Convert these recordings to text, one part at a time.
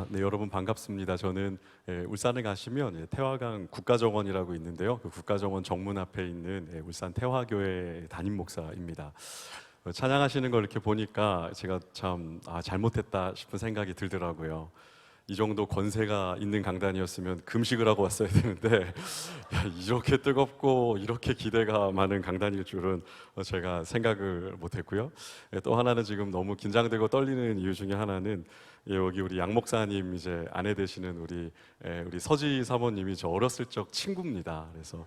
네, 여러분 반갑습니다. 저는 울산에 가시면 태화강 국가정원이라고 있는데요. 그 국가정원 정문 앞에 있는 울산 태화교회 담임 목사입니다. 찬양하시는 걸 이렇게 보니까 제가 참 잘못했다 싶은 생각이 들더라고요. 이 정도 권세가 있는 강단이었으면 금식을 하고 왔어야 되는데 이렇게 뜨겁고 이렇게 기대가 많은 강단일 줄은 제가 생각을 못했고요. 또 하나는 지금 너무 긴장되고 떨리는 이유 중에 하나는 여기 우리 양 목사님 이제 아내 되시는 우리 서지 사모님이 저 어렸을 적 친구입니다. 그래서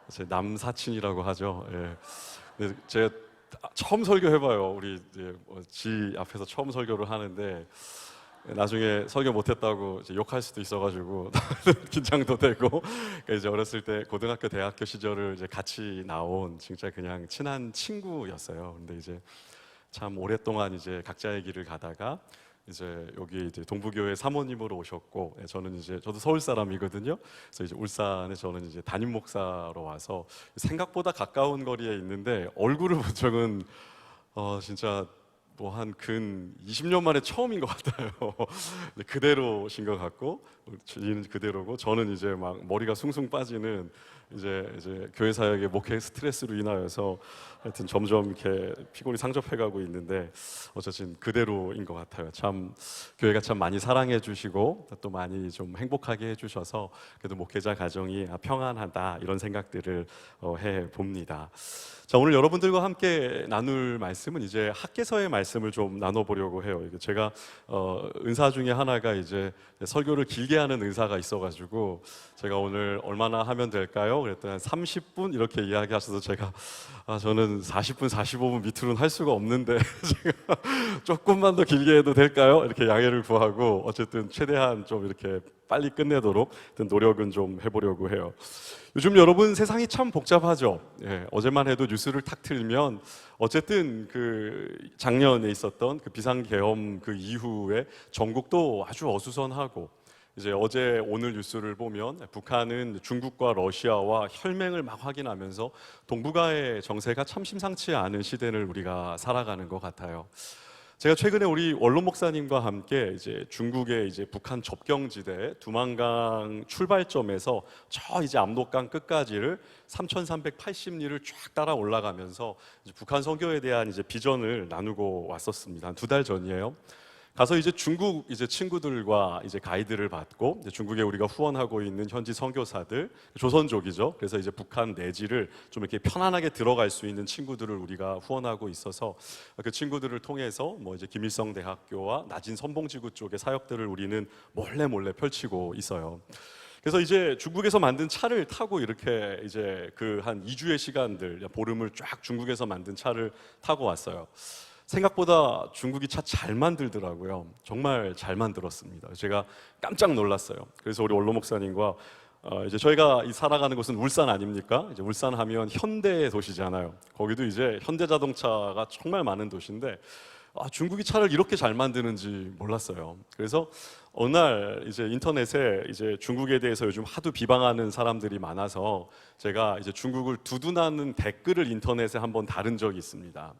제 남사친이라고 하죠. 제가 처음 설교해봐요. 우리 지 앞에서 처음 설교를 하는데 나중에 설교 못했다고 이제 욕할 수도 있어가지고 긴장도 되고. 그러니까 이제 어렸을 때 고등학교, 대학교 시절을 이제 같이 나온 진짜 그냥 친한 친구였어요. 근데 이제 참 오랫동안 이제 각자의 길을 가다가 이제 여기 이제 동부교회 사모님으로 오셨고, 저도 서울 사람이거든요. 그래서 이제 울산에 저는 이제 담임 목사로 와서 생각보다 가까운 거리에 있는데 얼굴을 본 적은 진짜 뭐 한 근 20년 만에 처음인 것 같아요. 그대로신 것 같고, 주인은 그대로고, 저는 이제 막 머리가 숭숭 빠지는 이제 교회 사역의 목회 스트레스로 인하여서 하여튼 점점 이렇게 피골이 상접해가고 있는데 어쨌든 그대로인 것 같아요. 참 교회가 참 많이 사랑해 주시고 또 많이 좀 행복하게 해주셔서 그래도 목회자 가정이 평안하다 이런 생각들을 해 봅니다. 자, 오늘 여러분들과 함께 나눌 말씀은 이제 학개서의 말씀을 좀 나눠보려고 해요. 제가 은사 중에 하나가 이제 설교를 길게 하는 은사가 있어가지고 제가 오늘 얼마나 하면 될까요? 그랬더니 한 30분 이렇게 이야기하셔서 제가 저는 40분, 45분 밑으로는 할 수가 없는데 제가 조금만 더 길게 해도 될까요? 이렇게 양해를 구하고 어쨌든 최대한 좀 이렇게 빨리 끝내도록 노력은 좀 해보려고 해요. 요즘 여러분 세상이 참 복잡하죠. 어제만 해도 뉴스를 탁 틀면 어쨌든 그 작년에 있었던 그 비상계엄 그 이후에 전국도 아주 어수선하고, 이제 어제 오늘 뉴스를 보면 북한은 중국과 러시아와 혈맹을 막 확인하면서 동북아의 정세가 참 심상치 않은 시대를 우리가 살아가는 것 같아요. 제가 최근에 우리 원로 목사님과 함께 이제 중국의 이제 북한 접경지대 두만강 출발점에서 저 이제 압록강 끝까지를 3,380리를 쫙 따라 올라가면서 이제 북한 선교에 대한 이제 비전을 나누고 왔었습니다. 한 2달 전이에요. 가서 이제 중국 이제 친구들과 이제 가이드를 받고, 이제 중국에 우리가 후원하고 있는 현지 선교사들, 조선족이죠. 그래서 이제 북한 내지를 좀 이렇게 편안하게 들어갈 수 있는 친구들을 우리가 후원하고 있어서 그 친구들을 통해서 뭐 이제 김일성 대학교와 나진 선봉지구 쪽의 사역들을 우리는 몰래 펼치고 있어요. 그래서 이제 중국에서 만든 차를 타고 이렇게 이제 그 한 2주의 시간들, 보름을 쫙 중국에서 만든 차를 타고 왔어요. 생각보다 중국이 차 잘 만들더라고요. 정말 잘 만들었습니다. 제가 깜짝 놀랐어요. 그래서 우리 원로 목사님과 이제 저희가 살아가는 곳은 울산 아닙니까? 이제 울산 하면 현대 도시잖아요. 거기도 이제 현대자동차가 정말 많은 도시인데 중국이 차를 이렇게 잘 만드는지 몰랐어요. 그래서 어느 날 이제 인터넷에 이제 중국에 대해서 요즘 하도 비방하는 사람들이 많아서 제가 이제 중국을 두둔하는 댓글을 인터넷에 한번 다룬 적이 있습니다.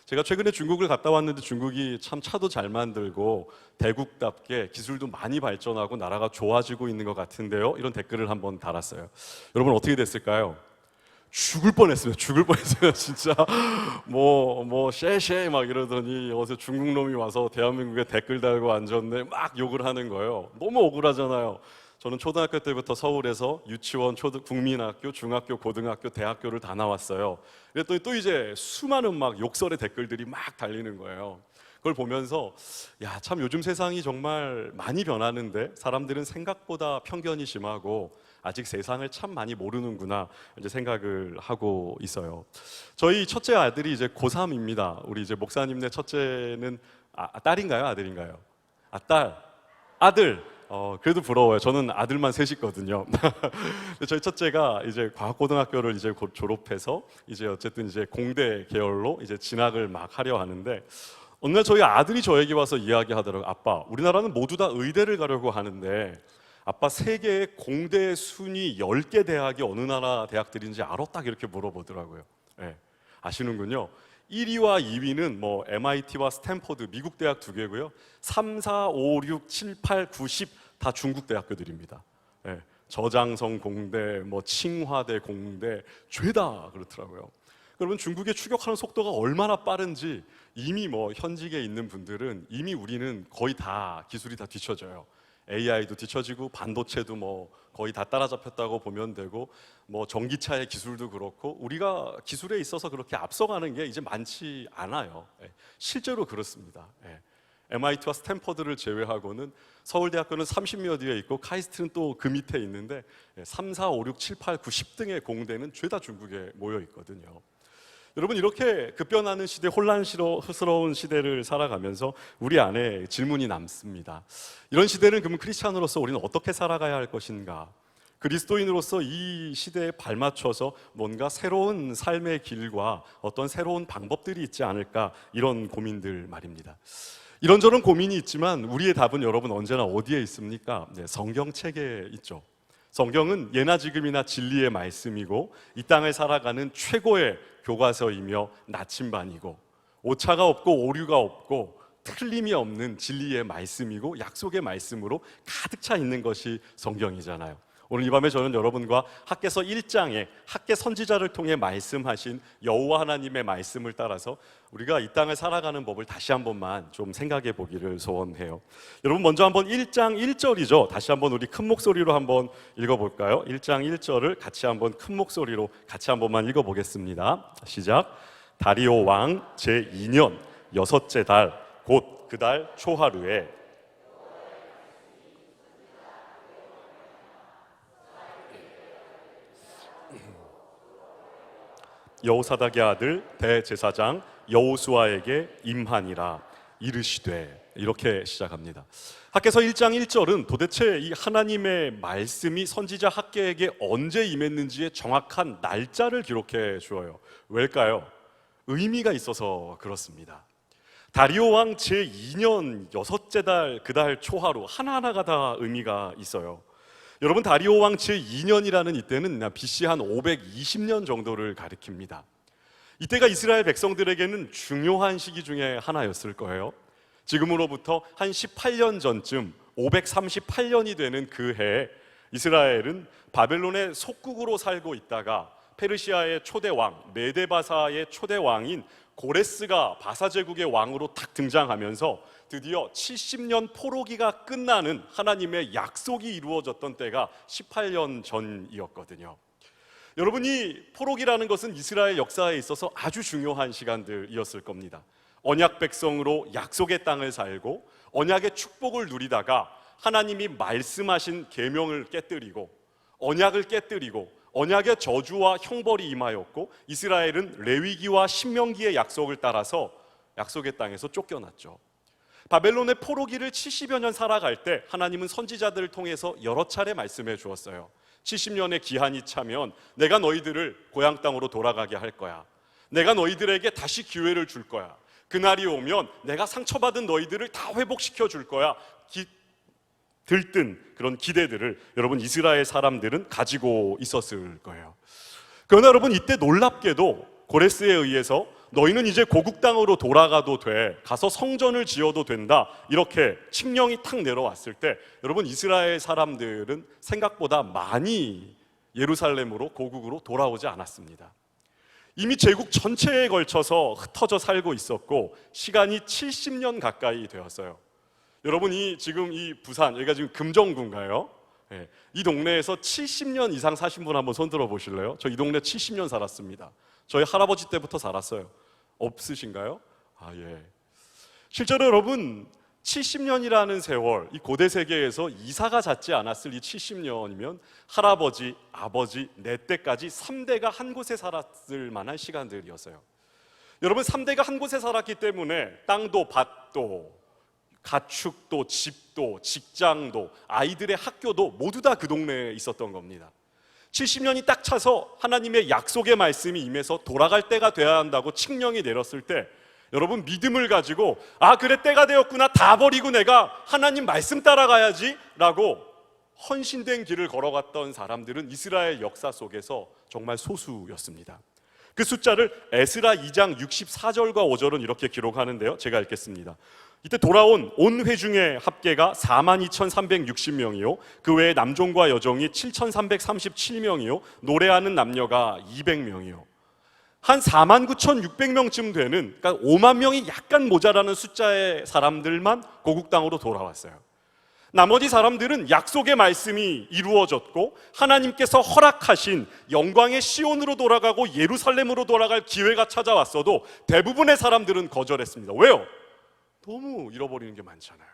제가 최근에 중국을 갔다 왔는데 중국이 참 차도 잘 만들고 대국답게 기술도 많이 발전하고 나라가 좋아지고 있는 것 같은데요. 이런 댓글을 한번 달았어요. 여러분 어떻게 됐을까요? 죽을 뻔했어요. 진짜 쉐쉐 막 이러더니 어서 중국 놈이 와서 대한민국에 댓글 달고 앉았네 막 욕을 하는 거예요. 너무 억울하잖아요. 저는 초등학교 때부터 서울에서 유치원, 국민학교, 중학교, 고등학교, 대학교를 다 나왔어요. 그랬더니 또 이제 수많은 막 욕설의 댓글들이 막 달리는 거예요. 그걸 보면서 참 요즘 세상이 정말 많이 변하는데 사람들은 생각보다 편견이 심하고 아직 세상을 참 많이 모르는구나 이제 생각을 하고 있어요. 저희 첫째 아들이 이제 고3입니다. 우리 이제 목사님네 첫째는 딸인가요? 아들인가요? 아들. 그래도 부러워요. 저는 아들만 셋이거든요. 저희 첫째가 이제 과학고등학교를 이제 곧 졸업해서 이제 어쨌든 이제 공대 계열로 이제 진학을 막 하려 하는데, 어느 날 저희 아들이 저에게 와서 이야기하더라고요. 아빠, 우리나라는 모두 다 의대를 가려고 하는데 아빠 세계의 공대 순위 10개 대학이 어느 나라 대학들인지 알아? 딱 이렇게 물어보더라고요. 아시는군요. 1위와 2위는 뭐 MIT와 스탠퍼드 미국 대학 두 개고요. 3, 4, 5, 6, 7, 8, 9, 10 다 중국 대학교들입니다. 예, 저장성 공대, 뭐 칭화대 공대 죄다 그렇더라고요. 여러분 중국의 추격하는 속도가 얼마나 빠른지 이미 뭐 현직에 있는 분들은 이미 우리는 거의 다 기술이 다 뒤처져요. AI도 뒤처지고 반도체도 뭐 거의 다 따라잡혔다고 보면 되고 뭐 전기차의 기술도 그렇고 우리가 기술에 있어서 그렇게 앞서가는 게 이제 많지 않아요. 실제로 그렇습니다. MIT와 스탠퍼드를 제외하고는 서울대학교는 30여 뒤에 있고 카이스트는 또 그 밑에 있는데 3, 4, 5, 6, 7, 8, 9, 10등의 공대는 죄다 중국에 모여 있거든요. 여러분 이렇게 급변하는 시대, 혼란스러운 시대를 살아가면서 우리 안에 질문이 남습니다. 이런 시대는 그러면 크리스찬으로서 우리는 어떻게 살아가야 할 것인가? 그리스도인으로서 이 시대에 발맞춰서 뭔가 새로운 삶의 길과 어떤 새로운 방법들이 있지 않을까 이런 고민들 말입니다. 이런저런 고민이 있지만 우리의 답은 여러분 언제나 어디에 있습니까? 성경책에 있죠. 성경은 예나 지금이나 진리의 말씀이고 이 땅을 살아가는 최고의 교과서이며 나침반이고 오차가 없고 오류가 없고 틀림이 없는 진리의 말씀이고 약속의 말씀으로 가득 차 있는 것이 성경이잖아요. 오늘 이 밤에 저는 여러분과 학개서 1장에 학개 선지자를 통해 말씀하신 여호와 하나님의 말씀을 따라서 우리가 이 땅을 살아가는 법을 다시 한 번만 좀 생각해 보기를 소원해요. 여러분 먼저 한번 1장 1절이죠. 다시 한번 우리 큰 목소리로 한번 읽어볼까요? 1장 1절을 같이 한번 큰 목소리로 같이 한 번만 읽어보겠습니다. 시작. 다리오 왕 제2년 여섯째 달 곧 그 달 초하루에 여호사닥의 아들 대제사장 여호수아에게 임하니라 이르시되 이렇게 시작합니다. 학개서 1장 1절은 도대체 이 하나님의 말씀이 선지자 학개에게 언제 임했는지의 정확한 날짜를 기록해 주어요. 왜일까요? 의미가 있어서 그렇습니다. 다리오 왕 제2년 여섯째 달 그 달 초하루 하나하나가 다 의미가 있어요. 여러분 다리오 왕 제2년이라는 이때는 BC 한 520년 정도를 가리킵니다. 이때가 이스라엘 백성들에게는 중요한 시기 중에 하나였을 거예요. 지금으로부터 한 18년 전쯤 538년이 되는 그 해에 이스라엘은 바벨론의 속국으로 살고 있다가 페르시아의 초대 왕 메데바사의 초대 왕인 고레스가 바사 제국의 왕으로 탁 등장하면서 드디어 70년 포로기가 끝나는 하나님의 약속이 이루어졌던 때가 18년 전이었거든요. 여러분 이 포로기라는 것은 이스라엘 역사에 있어서 아주 중요한 시간들이었을 겁니다. 언약 백성으로 약속의 땅을 살고 언약의 축복을 누리다가 하나님이 말씀하신 계명을 깨뜨리고 언약을 깨뜨리고 언약의 저주와 형벌이 임하였고 이스라엘은 레위기와 신명기의 약속을 따라서 약속의 땅에서 쫓겨났죠. 바벨론의 포로기를 70여 년 살아갈 때 하나님은 선지자들을 통해서 여러 차례 말씀해 주었어요. 70년의 기한이 차면 내가 너희들을 고향 땅으로 돌아가게 할 거야. 내가 너희들에게 다시 기회를 줄 거야. 그날이 오면 내가 상처받은 너희들을 다 회복시켜 줄 거야. 들뜬 그런 기대들을 여러분 이스라엘 사람들은 가지고 있었을 거예요. 그러나 여러분 이때 놀랍게도 고레스에 의해서 너희는 이제 고국 땅으로 돌아가도 돼, 가서 성전을 지어도 된다 이렇게 칙령이 탁 내려왔을 때 여러분 이스라엘 사람들은 생각보다 많이 예루살렘으로 고국으로 돌아오지 않았습니다. 이미 제국 전체에 걸쳐서 흩어져 살고 있었고 시간이 70년 가까이 되었어요. 여러분이 지금 이 부산, 여기가 지금 금정구인가요? 네. 이 동네에서 70년 이상 사신 분 한번 손 들어 보실래요? 저 이 동네 70년 살았습니다. 저희 할아버지 때부터 살았어요. 없으신가요? 아, 예. 실제로 여러분 70년이라는 세월, 이 고대 세계에서 이사가 잦지 않았을 이 70년이면 할아버지, 아버지, 내 때까지 3대가 한 곳에 살았을 만한 시간들이었어요. 여러분 3대가 한 곳에 살았기 때문에 땅도 밭도 가축도 집도 직장도 아이들의 학교도 모두 다 그 동네에 있었던 겁니다. 70년이 딱 차서 하나님의 약속의 말씀이 임해서 돌아갈 때가 돼야 한다고 칙령이 내렸을 때 여러분 믿음을 가지고 아 그래 때가 되었구나 다 버리고 내가 하나님 말씀 따라가야지 라고 헌신된 길을 걸어갔던 사람들은 이스라엘 역사 속에서 정말 소수였습니다. 그 숫자를 에스라 2장 64절과 5절은 이렇게 기록하는데요. 제가 읽겠습니다. 이때 돌아온 온 회중의 합계가 42,360명이요 그 외에 남종과 여종이 7,337명이요 노래하는 남녀가 200명이요 한 49,600명쯤 되는, 그러니까 5만 명이 약간 모자라는 숫자의 사람들만 고국 땅으로 돌아왔어요. 나머지 사람들은 약속의 말씀이 이루어졌고 하나님께서 허락하신 영광의 시온으로 돌아가고 예루살렘으로 돌아갈 기회가 찾아왔어도 대부분의 사람들은 거절했습니다. 왜요? 너무 잃어버리는 게 많잖아요.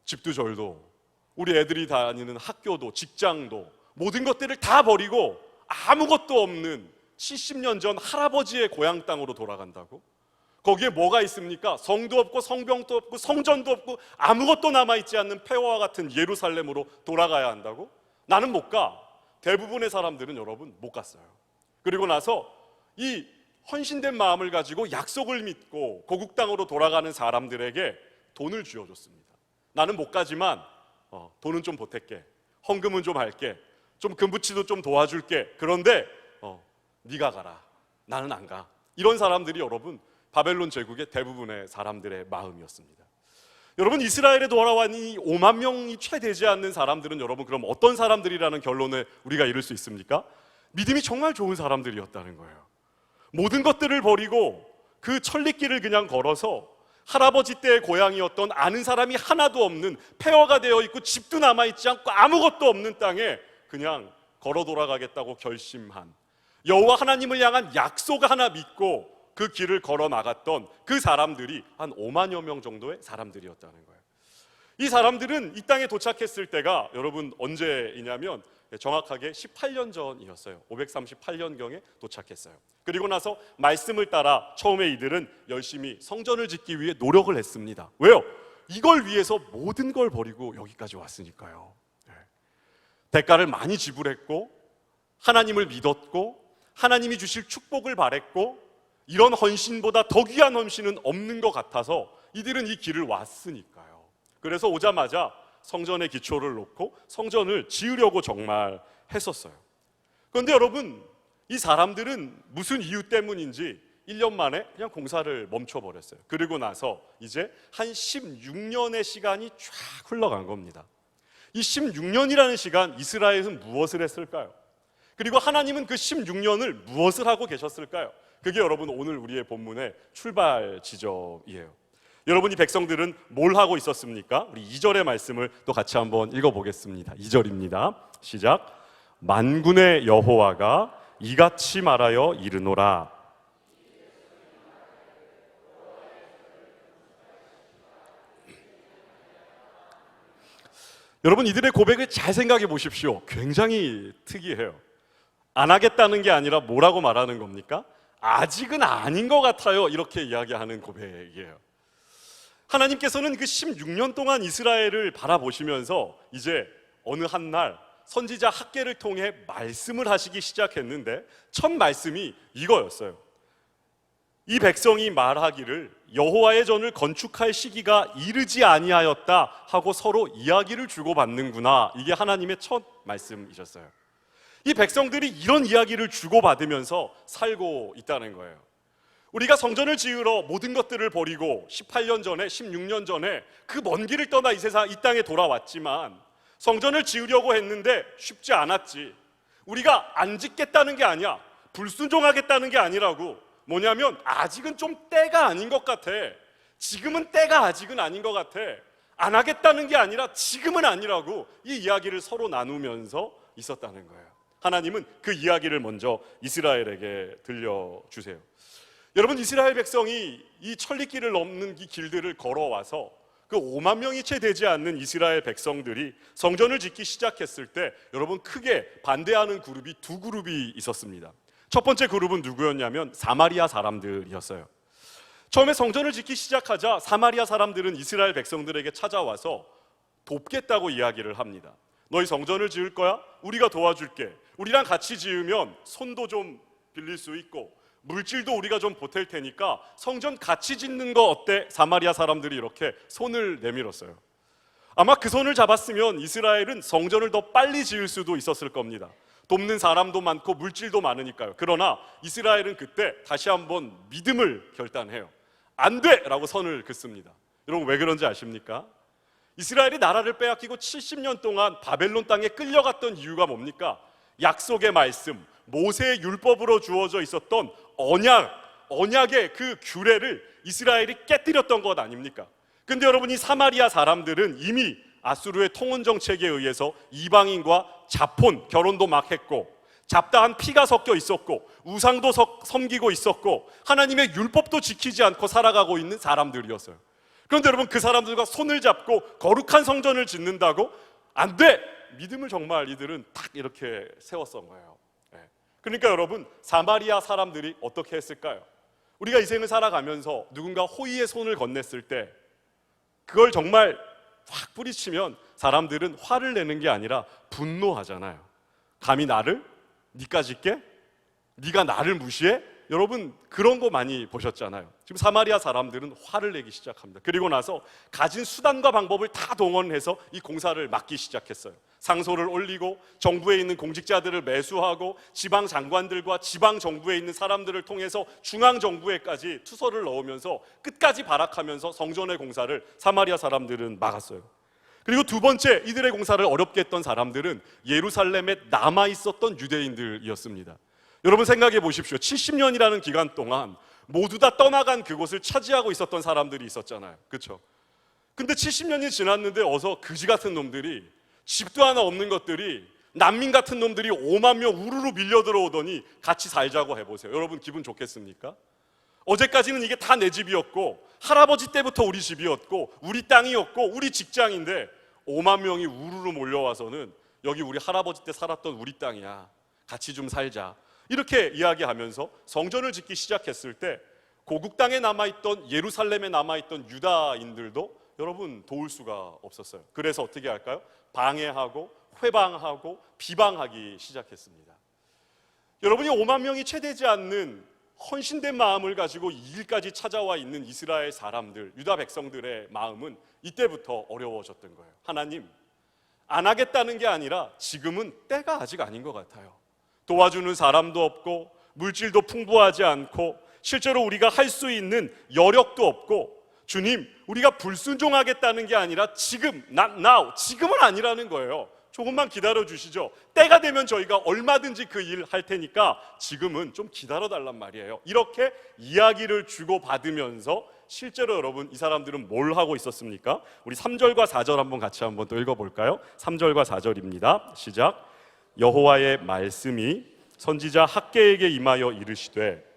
집도 절도, 우리 애들이 다니는 학교도, 직장도, 모든 것들을 다 버리고 아무것도 없는 70년 전 할아버지의 고향 땅으로 돌아간다고? 거기에 뭐가 있습니까? 성도 없고 성병도 없고 성전도 없고 아무것도 남아있지 않는 폐허와 같은 예루살렘으로 돌아가야 한다고? 나는 못 가. 대부분의 사람들은 여러분 못 갔어요. 그리고 나서 이 헌신된 마음을 가지고 약속을 믿고 고국 땅으로 돌아가는 사람들에게 돈을 쥐어줬습니다. 나는 못 가지만 돈은 좀 보탤게, 헌금은 좀 할게, 좀 금부치도 좀 도와줄게. 그런데 네가 가라, 나는 안 가. 이런 사람들이 여러분 바벨론 제국의 대부분의 사람들의 마음이었습니다. 여러분, 이스라엘에 돌아온 이 5만 명이 채 되지 않는 사람들은 여러분 그럼 어떤 사람들이라는 결론에 우리가 이를 수 있습니까? 믿음이 정말 좋은 사람들이었다는 거예요. 모든 것들을 버리고 그 천리길을 그냥 걸어서 할아버지 때의 고향이었던 아는 사람이 하나도 없는 폐허가 되어 있고 집도 남아있지 않고 아무것도 없는 땅에 그냥 걸어 돌아가겠다고 결심한, 여호와 하나님을 향한 약속 하나 믿고 그 길을 걸어 나갔던 그 사람들이 한 5만여 명 정도의 사람들이었다는 거예요. 이 사람들은 이 땅에 도착했을 때가 여러분 언제이냐면 정확하게 18년 전이었어요. 538년경에 도착했어요. 그리고 나서 말씀을 따라 처음에 이들은 열심히 성전을 짓기 위해 노력을 했습니다. 왜요? 이걸 위해서 모든 걸 버리고 여기까지 왔으니까요. 대가를 많이 지불했고 하나님을 믿었고 하나님이 주실 축복을 바랬고 이런 헌신보다 더 귀한 헌신은 없는 것 같아서 이들은 이 길을 왔으니까요. 그래서 오자마자 성전의 기초를 놓고 성전을 지으려고 정말 했었어요. 그런데 여러분, 이 사람들은 무슨 이유 때문인지 1년 만에 그냥 공사를 멈춰버렸어요. 그리고 나서 이제 한 16년의 시간이 쫙 흘러간 겁니다. 이 16년이라는 시간 이스라엘은 무엇을 했을까요? 그리고 하나님은 그 16년을 무엇을 하고 계셨을까요? 그게 여러분 오늘 우리의 본문의 출발 지점이에요. 여러분, 이 백성들은 뭘 하고 있었습니까? 우리 2절의 말씀을 또 같이 한번 읽어보겠습니다. 2절입니다. 시작. 만군의 여호와가 이같이 말하여 이르노라. 여러분, 이들의 고백을 잘 생각해 보십시오. 굉장히 특이해요. 안 하겠다는 게 아니라 뭐라고 말하는 겁니까? 아직은 아닌 것 같아요. 이렇게 이야기하는 고백이에요. 하나님께서는 그 16년 동안 이스라엘을 바라보시면서 이제 어느 한 날 선지자 학개를 통해 말씀을 하시기 시작했는데 첫 말씀이 이거였어요. 이 백성이 말하기를 여호와의 전을 건축할 시기가 이르지 아니하였다 하고 서로 이야기를 주고받는구나. 이게 하나님의 첫 말씀이셨어요. 이 백성들이 이런 이야기를 주고받으면서 살고 있다는 거예요. 우리가 성전을 지으러 모든 것들을 버리고 18년 전에 16년 전에 그 먼 길을 떠나 이 땅에 돌아왔지만 성전을 지으려고 했는데 쉽지 않았지. 우리가 안 짓겠다는 게 아니야, 불순종하겠다는 게 아니라고. 뭐냐면 아직은 좀 때가 아닌 것 같아. 지금은 때가 아직은 아닌 것 같아. 안 하겠다는 게 아니라 지금은 아니라고 이 이야기를 서로 나누면서 있었다는 거예요. 하나님은 그 이야기를 먼저 이스라엘에게 들려주세요. 여러분, 이스라엘 백성이 이 천리길을 넘는 이 길들을 걸어와서 그 5만 명이 채 되지 않는 이스라엘 백성들이 성전을 짓기 시작했을 때 여러분 크게 반대하는 그룹이 두 그룹이 있었습니다. 첫 번째 그룹은 누구였냐면 사마리아 사람들이었어요. 처음에 성전을 짓기 시작하자 사마리아 사람들은 이스라엘 백성들에게 찾아와서 돕겠다고 이야기를 합니다. 너희 성전을 지을 거야? 우리가 도와줄게. 우리랑 같이 지으면 손도 좀 빌릴 수 있고 물질도 우리가 좀 보탤 테니까 성전 같이 짓는 거 어때? 사마리아 사람들이 이렇게 손을 내밀었어요. 아마 그 손을 잡았으면 이스라엘은 성전을 더 빨리 지을 수도 있었을 겁니다. 돕는 사람도 많고 물질도 많으니까요. 그러나 이스라엘은 그때 다시 한번 믿음을 결단해요. 안 돼라고 선을 긋습니다. 여러분 왜 그런지 아십니까? 이스라엘이 나라를 빼앗기고 70년 동안 바벨론 땅에 끌려갔던 이유가 뭡니까? 약속의 말씀, 모세의 율법으로 주어져 있었던 언약의 그 규례를 이스라엘이 깨뜨렸던 것 아닙니까? 근데 여러분, 이 사마리아 사람들은 이미 아수르의 통혼 정책에 의해서 이방인과 자폰, 결혼도 막 했고 잡다한 피가 섞여 있었고 우상도 섬기고 있었고 하나님의 율법도 지키지 않고 살아가고 있는 사람들이었어요. 그런데 여러분, 그 사람들과 손을 잡고 거룩한 성전을 짓는다고? 안 돼! 믿음을 정말 이들은 딱 이렇게 세웠던 거예요. 그러니까 여러분, 사마리아 사람들이 어떻게 했을까요? 우리가 이 생을 살아가면서 누군가 호의의 손을 건넸을 때 그걸 정말 확 뿌리치면 사람들은 화를 내는 게 아니라 분노하잖아요. 감히 나를? 니까 짓게? 네가 나를 무시해? 여러분 그런 거 많이 보셨잖아요. 지금 사마리아 사람들은 화를 내기 시작합니다. 그리고 나서 가진 수단과 방법을 다 동원해서 이 공사를 막기 시작했어요. 상소를 올리고 정부에 있는 공직자들을 매수하고 지방 장관들과 지방 정부에 있는 사람들을 통해서 중앙 정부에까지 투서를 넣으면서 끝까지 발악하면서 성전의 공사를 사마리아 사람들은 막았어요. 그리고 두 번째, 이들의 공사를 어렵게 했던 사람들은 예루살렘에 남아 있었던 유대인들이었습니다. 여러분 생각해 보십시오. 70년이라는 기간 동안 모두 다 떠나간 그곳을 차지하고 있었던 사람들이 있었잖아요. 그렇죠? 근데 70년이 지났는데 어서 그지 같은 놈들이, 집도 하나 없는 것들이, 난민 같은 놈들이 5만 명 우르르 밀려 들어오더니 같이 살자고 해보세요. 여러분 기분 좋겠습니까? 어제까지는 이게 다 내 집이었고 할아버지 때부터 우리 집이었고 우리 땅이었고 우리 직장인데 5만 명이 우르르 몰려와서는 여기 우리 할아버지 때 살았던 우리 땅이야, 같이 좀 살자, 이렇게 이야기하면서 성전을 짓기 시작했을 때 고국 땅에 남아있던, 예루살렘에 남아있던 유다인들도 여러분 도울 수가 없었어요. 그래서 어떻게 할까요? 방해하고 회방하고 비방하기 시작했습니다. 여러분이 5만 명이 채 되지 않는 헌신된 마음을 가지고 이 일까지 찾아와 있는 이스라엘 사람들, 유다 백성들의 마음은 이때부터 어려워졌던 거예요. 하나님, 안 하겠다는 게 아니라 지금은 때가 아직 아닌 것 같아요. 도와주는 사람도 없고 물질도 풍부하지 않고 실제로 우리가 할 수 있는 여력도 없고, 주님, 우리가 불순종하겠다는 게 아니라 지금, not now, 지금은 아니라는 거예요. 조금만 기다려 주시죠. 때가 되면 저희가 얼마든지 그 일 할 테니까 지금은 좀 기다려 달란 말이에요. 이렇게 이야기를 주고받으면서 실제로 여러분 이 사람들은 뭘 하고 있었습니까? 우리 3절과 4절 한번 같이 한번 또 읽어볼까요? 3절과 4절입니다. 시작. 여호와의 말씀이 선지자 학개에게 임하여 이르시되,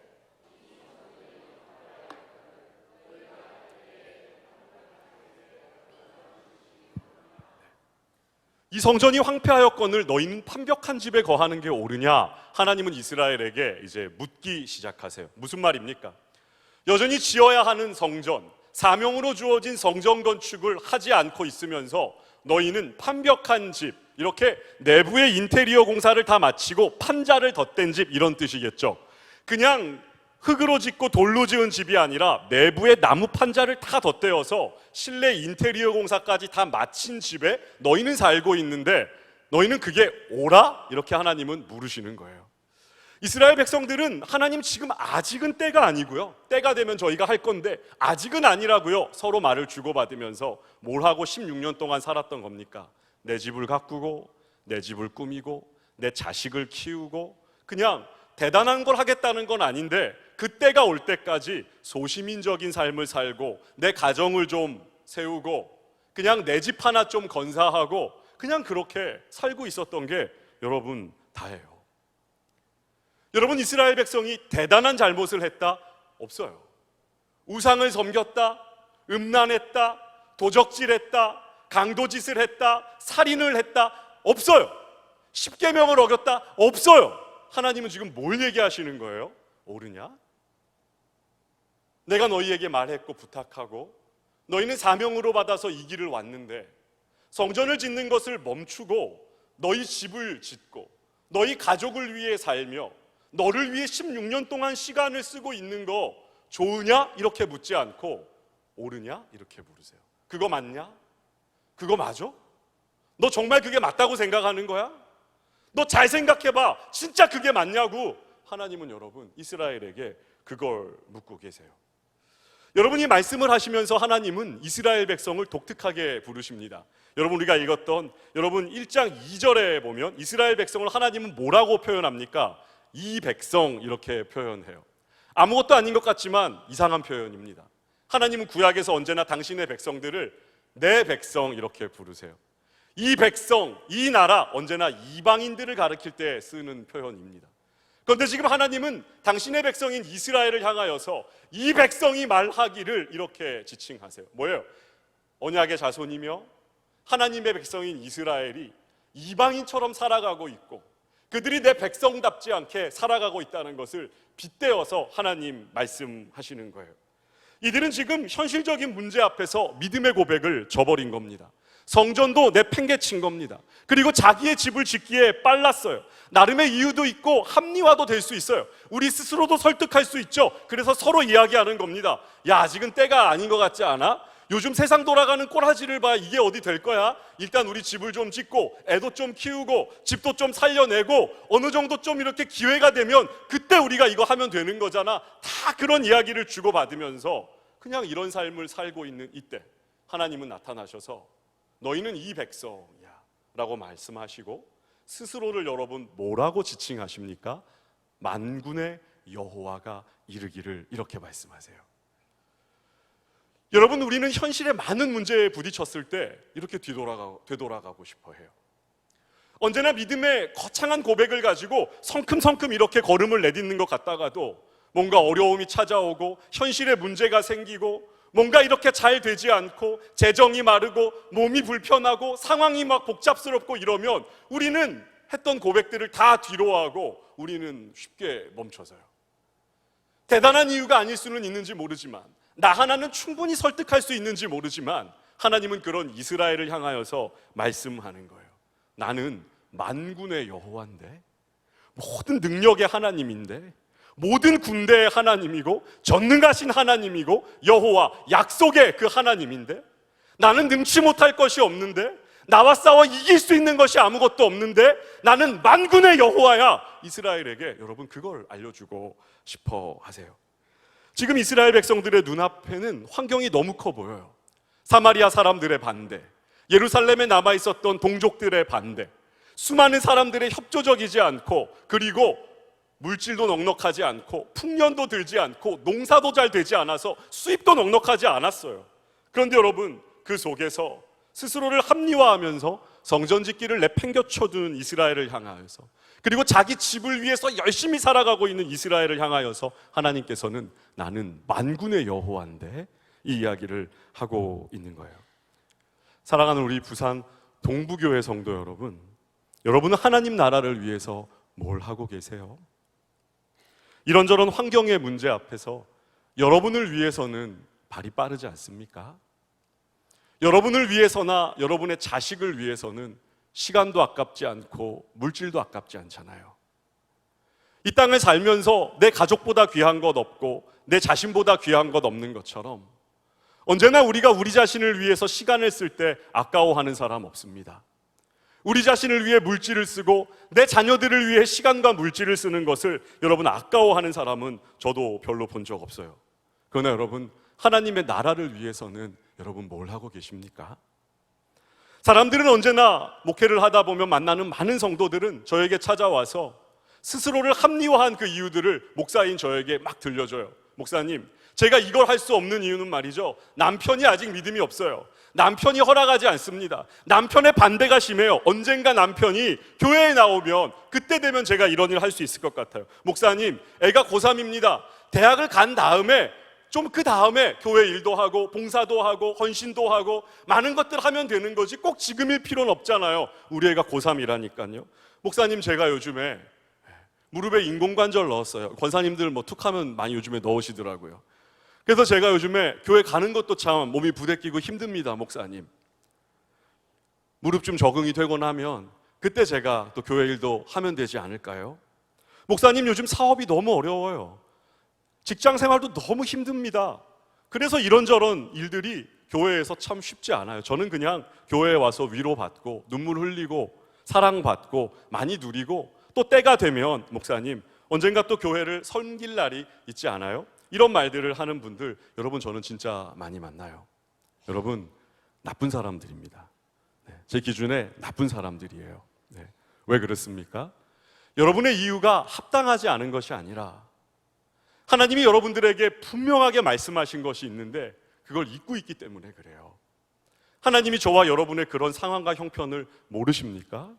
이 성전이 황폐하였거늘 너희는 판벽한 집에 거하는 게 옳으냐? 하나님은 이스라엘에게 이제 묻기 시작하세요. 무슨 말입니까? 여전히 지어야 하는 성전, 사명으로 주어진 성전 건축을 하지 않고 있으면서 너희는 판벽한 집, 이렇게 내부의 인테리어 공사를 다 마치고 판자를 덧댄 집, 이런 뜻이겠죠. 그냥 흙으로 짓고 돌로 지은 집이 아니라 내부에 나무 판자를 다 덧대어서 실내 인테리어 공사까지 다 마친 집에 너희는 살고 있는데 너희는 그게 옳아? 이렇게 하나님은 물으시는 거예요. 이스라엘 백성들은 하나님 지금 아직은 때가 아니고요, 때가 되면 저희가 할 건데 아직은 아니라고요, 서로 말을 주고받으면서 뭘 하고 16년 동안 살았던 겁니까? 내 집을 가꾸고 내 집을 꾸미고 내 자식을 키우고 그냥 대단한 걸 하겠다는 건 아닌데 그때가 올 때까지 소시민적인 삶을 살고 내 가정을 좀 세우고 그냥 내 집 하나 좀 건사하고 그냥 그렇게 살고 있었던 게 여러분 다예요. 여러분, 이스라엘 백성이 대단한 잘못을 했다? 없어요. 우상을 섬겼다, 음란했다, 도적질했다, 강도짓을 했다, 살인을 했다? 없어요. 십계명을 어겼다? 없어요. 하나님은 지금 뭘 얘기하시는 거예요? 옳으냐? 내가 너희에게 말했고 부탁하고 너희는 사명으로 받아서 이 길을 왔는데 성전을 짓는 것을 멈추고 너희 집을 짓고 너희 가족을 위해 살며 너를 위해 16년 동안 시간을 쓰고 있는 거 좋으냐? 이렇게 묻지 않고 옳으냐? 이렇게 물으세요. 그거 맞냐? 그거 맞아? 너 정말 그게 맞다고 생각하는 거야? 너 잘 생각해봐. 진짜 그게 맞냐고. 하나님은 여러분 이스라엘에게 그걸 묻고 계세요. 여러분이 말씀을 하시면서 하나님은 이스라엘 백성을 독특하게 부르십니다. 여러분 우리가 읽었던 여러분 1장 2절에 보면 이스라엘 백성을 하나님은 뭐라고 표현합니까? 이 백성 이렇게 표현해요. 아무것도 아닌 것 같지만 이상한 표현입니다. 하나님은 구약에서 언제나 당신의 백성들을 내 백성 이렇게 부르세요. 이 백성, 이 나라 언제나 이방인들을 가리킬 때 쓰는 표현입니다. 그런데 지금 하나님은 당신의 백성인 이스라엘을 향하여서 이 백성이 말하기를 이렇게 지칭하세요. 뭐예요? 언약의 자손이며 하나님의 백성인 이스라엘이 이방인처럼 살아가고 있고 그들이 내 백성답지 않게 살아가고 있다는 것을 빗대어서 하나님 말씀하시는 거예요. 이들은 지금 현실적인 문제 앞에서 믿음의 고백을 저버린 겁니다. 성전도 내팽개친 겁니다. 그리고 자기의 집을 짓기에 빨랐어요. 나름의 이유도 있고 합리화도 될 수 있어요. 우리 스스로도 설득할 수 있죠. 그래서 서로 이야기하는 겁니다. 야, 아직은 때가 아닌 것 같지 않아? 요즘 세상 돌아가는 꼬라지를 봐. 이게 어디 될 거야? 일단 우리 집을 좀 짓고 애도 좀 키우고 집도 좀 살려내고 어느 정도 좀 이렇게 기회가 되면 그때 우리가 이거 하면 되는 거잖아. 다 그런 이야기를 주고받으면서 그냥 이런 삶을 살고 있는 이때 하나님은 나타나셔서 너희는 이 백성이야 라고 말씀하시고 스스로를 여러분 뭐라고 지칭하십니까? 만군의 여호와가 이르기를 이렇게 말씀하세요. 여러분 우리는 현실의 많은 문제에 부딪혔을 때 이렇게 되돌아가고 싶어 해요. 언제나 믿음의 거창한 고백을 가지고 성큼성큼 이렇게 걸음을 내딛는 것 같다가도 뭔가 어려움이 찾아오고 현실의 문제가 생기고 뭔가 이렇게 잘 되지 않고 재정이 마르고 몸이 불편하고 상황이 막 복잡스럽고 이러면 우리는 했던 고백들을 다 뒤로하고 우리는 쉽게 멈춰서요. 대단한 이유가 아닐 수는 있는지 모르지만 나 하나는 충분히 설득할 수 있는지 모르지만 하나님은 그런 이스라엘을 향하여서 말씀하는 거예요. 나는 만군의 여호와인데 모든 능력의 하나님인데 모든 군대의 하나님이고 전능하신 하나님이고 여호와 약속의 그 하나님인데 나는 능치 못할 것이 없는데 나와 싸워 이길 수 있는 것이 아무것도 없는데 나는 만군의 여호와야. 이스라엘에게 여러분 그걸 알려주고 싶어 하세요. 지금 이스라엘 백성들의 눈앞에는 환경이 너무 커 보여요. 사마리아 사람들의 반대, 예루살렘에 남아있었던 동족들의 반대, 수많은 사람들의 협조적이지 않고 그리고 물질도 넉넉하지 않고 풍년도 들지 않고 농사도 잘 되지 않아서 수입도 넉넉하지 않았어요. 그런데 여러분 그 속에서 스스로를 합리화하면서 성전 짓기를 내팽겨쳐둔 이스라엘을 향하여서 그리고 자기 집을 위해서 열심히 살아가고 있는 이스라엘을 향하여서 하나님께서는 나는 만군의 여호와인데 이 이야기를 하고 있는 거예요. 사랑하는 우리 부산 동부교회 성도 여러분, 여러분은 하나님 나라를 위해서 뭘 하고 계세요? 이런저런 환경의 문제 앞에서 여러분을 위해서는 발이 빠르지 않습니까? 여러분을 위해서나 여러분의 자식을 위해서는 시간도 아깝지 않고 물질도 아깝지 않잖아요. 이 땅을 살면서 내 가족보다 귀한 것 없고 내 자신보다 귀한 것 없는 것처럼 언제나 우리가 우리 자신을 위해서 시간을 쓸 때 아까워하는 사람 없습니다. 우리 자신을 위해 물질을 쓰고 내 자녀들을 위해 시간과 물질을 쓰는 것을 여러분 아까워하는 사람은 저도 별로 본 적 없어요. 그러나 여러분 하나님의 나라를 위해서는 여러분 뭘 하고 계십니까? 사람들은 언제나 목회를 하다 보면 만나는 많은 성도들은 저에게 찾아와서 스스로를 합리화한 그 이유들을 목사인 저에게 막 들려줘요. 목사님, 제가 이걸 할 수 없는 이유는 말이죠, 남편이 아직 믿음이 없어요. 남편이 허락하지 않습니다. 남편의 반대가 심해요. 언젠가 남편이 교회에 나오면 그때 되면 제가 이런 일 할 수 있을 것 같아요. 목사님, 애가 고3입니다. 대학을 간 다음에 좀 그 다음에 교회 일도 하고 봉사도 하고 헌신도 하고 많은 것들 하면 되는 거지 꼭 지금일 필요는 없잖아요. 우리 애가 고3이라니까요. 목사님, 제가 요즘에 무릎에 인공관절 넣었어요. 권사님들 뭐 툭하면 많이 요즘에 넣으시더라고요. 그래서 제가 요즘에 교회 가는 것도 참 몸이 부대끼고 힘듭니다. 목사님, 무릎 좀 적응이 되고 나면 그때 제가 또 교회 일도 하면 되지 않을까요? 목사님, 요즘 사업이 너무 어려워요. 직장 생활도 너무 힘듭니다. 그래서 이런저런 일들이 교회에서 참 쉽지 않아요. 저는 그냥 교회에 와서 위로받고 눈물 흘리고 사랑받고 많이 누리고 또 때가 되면 목사님 언젠가 또 교회를 섬길 날이 있지 않아요? 이런 말들을 하는 분들 여러분 저는 진짜 많이 만나요. 여러분 나쁜 사람들입니다. 제 기준에 나쁜 사람들이에요. 왜 그렇습니까? 여러분의 이유가 합당하지 않은 것이 아니라 하나님이 여러분들에게 분명하게 말씀하신 것이 있는데 그걸 잊고 있기 때문에 그래요. 하나님이 저와 여러분의 그런 상황과 형편을 모르십니까?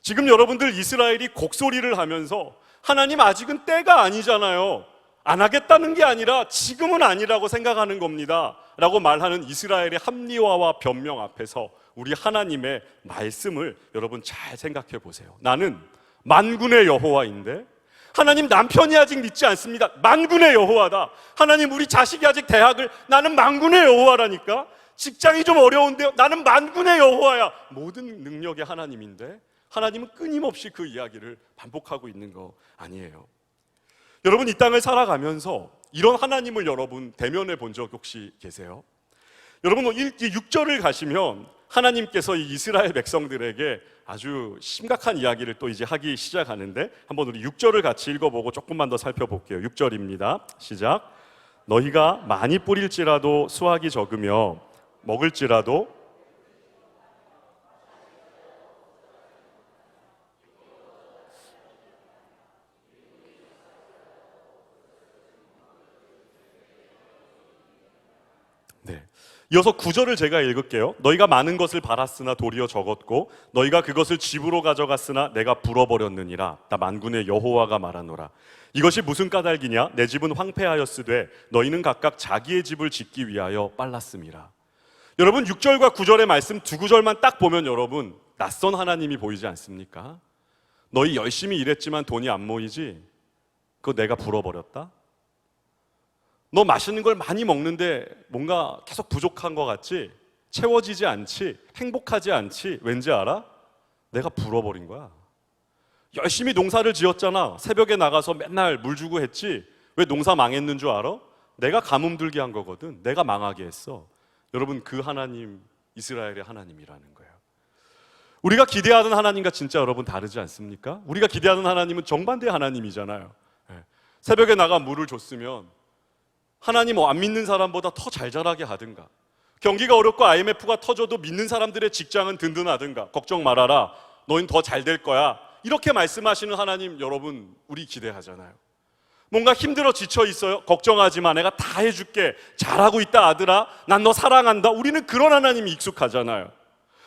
지금 여러분들 이스라엘이 곡소리를 하면서 하나님 아직은 때가 아니잖아요. 안 하겠다는 게 아니라 지금은 아니라고 생각하는 겁니다 라고 말하는 이스라엘의 합리화와 변명 앞에서 우리 하나님의 말씀을 여러분 잘 생각해 보세요. 나는 만군의 여호와인데 하나님 남편이 아직 믿지 않습니다. 만군의 여호와다. 하나님 우리 자식이 아직 대학을 나는 만군의 여호와라니까. 직장이 좀 어려운데요. 나는 만군의 여호와야. 모든 능력의 하나님인데 하나님은 끊임없이 그 이야기를 반복하고 있는 거 아니에요. 여러분 이 땅을 살아가면서 이런 하나님을 여러분 대면해 본 적 혹시 계세요? 여러분 6절을 가시면 하나님께서 이 이스라엘 백성들에게 아주 심각한 이야기를 또 이제 하기 시작하는데 한번 우리 6절을 같이 읽어보고 조금만 더 살펴볼게요. 6절입니다. 시작. 너희가 많이 뿌릴지라도 수확이 적으며 먹을지라도 이어서 9절을 제가 읽을게요. 너희가 많은 것을 바랐으나 도리어 적었고 너희가 그것을 집으로 가져갔으나 내가 불어버렸느니라. 나 만군의 여호와가 말하노라. 이것이 무슨 까닭이냐? 내 집은 황폐하였으되 너희는 각각 자기의 집을 짓기 위하여 빨랐음이라. 여러분 6절과 9절의 말씀 두 구절만 딱 보면 여러분 낯선 하나님이 보이지 않습니까? 너희 열심히 일했지만 돈이 안 모이지? 그거 내가 불어버렸다? 너 맛있는 걸 많이 먹는데 뭔가 계속 부족한 것 같지? 채워지지 않지? 행복하지 않지? 왠지 알아? 내가 불어버린 거야. 열심히 농사를 지었잖아. 새벽에 나가서 맨날 물 주고 했지? 왜 농사 망했는 줄 알아? 내가 가뭄 들게 한 거거든. 내가 망하게 했어. 여러분 그 하나님 이스라엘의 하나님이라는 거예요. 우리가 기대하는 하나님과 진짜 여러분 다르지 않습니까? 우리가 기대하는 하나님은 정반대의 하나님이잖아요. 새벽에 나가 물을 줬으면 하나님 안 믿는 사람보다 더 잘 자라게 하든가, 경기가 어렵고 IMF가 터져도 믿는 사람들의 직장은 든든하든가, 걱정 말아라 너희는 더 잘 될 거야, 이렇게 말씀하시는 하나님 여러분 우리 기대하잖아요. 뭔가 힘들어 지쳐 있어요? 걱정하지 마, 내가 다 해줄게, 잘하고 있다 아들아, 난 너 사랑한다. 우리는 그런 하나님이 익숙하잖아요.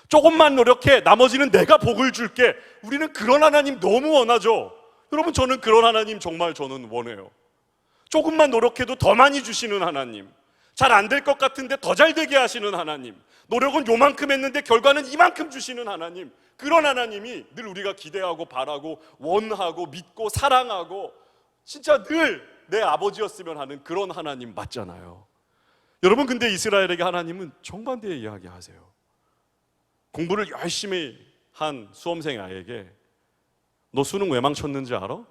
조금만 노력해, 나머지는 내가 복을 줄게. 우리는 그런 하나님 너무 원하죠. 여러분 저는 그런 하나님 정말 저는 원해요. 조금만 노력해도 더 많이 주시는 하나님, 잘 안 될 것 같은데 더 잘 되게 하시는 하나님, 노력은 요만큼 했는데 결과는 이만큼 주시는 하나님, 그런 하나님이 늘 우리가 기대하고 바라고 원하고 믿고 사랑하고 진짜 늘 내 아버지였으면 하는 그런 하나님 맞잖아요. 여러분 근데 이스라엘에게 하나님은 정반대의 이야기 하세요. 공부를 열심히 한 수험생 아이에게 너 수능 왜 망쳤는지 알아?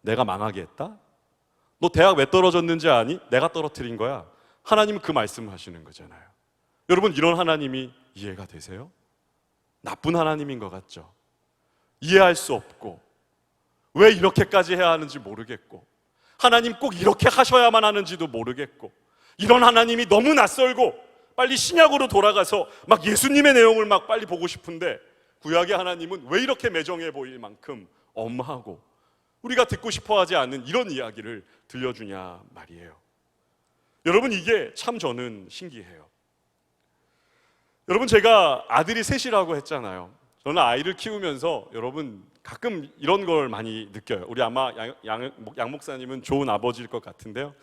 내가 망하게 했다? 너 대학 왜 떨어졌는지 아니? 내가 떨어뜨린 거야. 하나님은 그 말씀을 하시는 거잖아요. 여러분 이런 하나님이 이해가 되세요? 나쁜 하나님인 것 같죠? 이해할 수 없고 왜 이렇게까지 해야 하는지 모르겠고 하나님 꼭 이렇게 하셔야만 하는지도 모르겠고 이런 하나님이 너무 낯설고 빨리 신약으로 돌아가서 막 예수님의 내용을 막 빨리 보고 싶은데 구약의 하나님은 왜 이렇게 매정해 보일 만큼 엄하고 우리가 듣고 싶어하지 않는 이런 이야기를 들려주냐 말이에요. 여러분 이게 참 저는 신기해요. 여러분 제가 아들이 셋이라고 했잖아요. 저는 아이를 키우면서 여러분 가끔 이런 걸 많이 느껴요. 우리 아마 양 목사님은 좋은 아버지일 것 같은데요.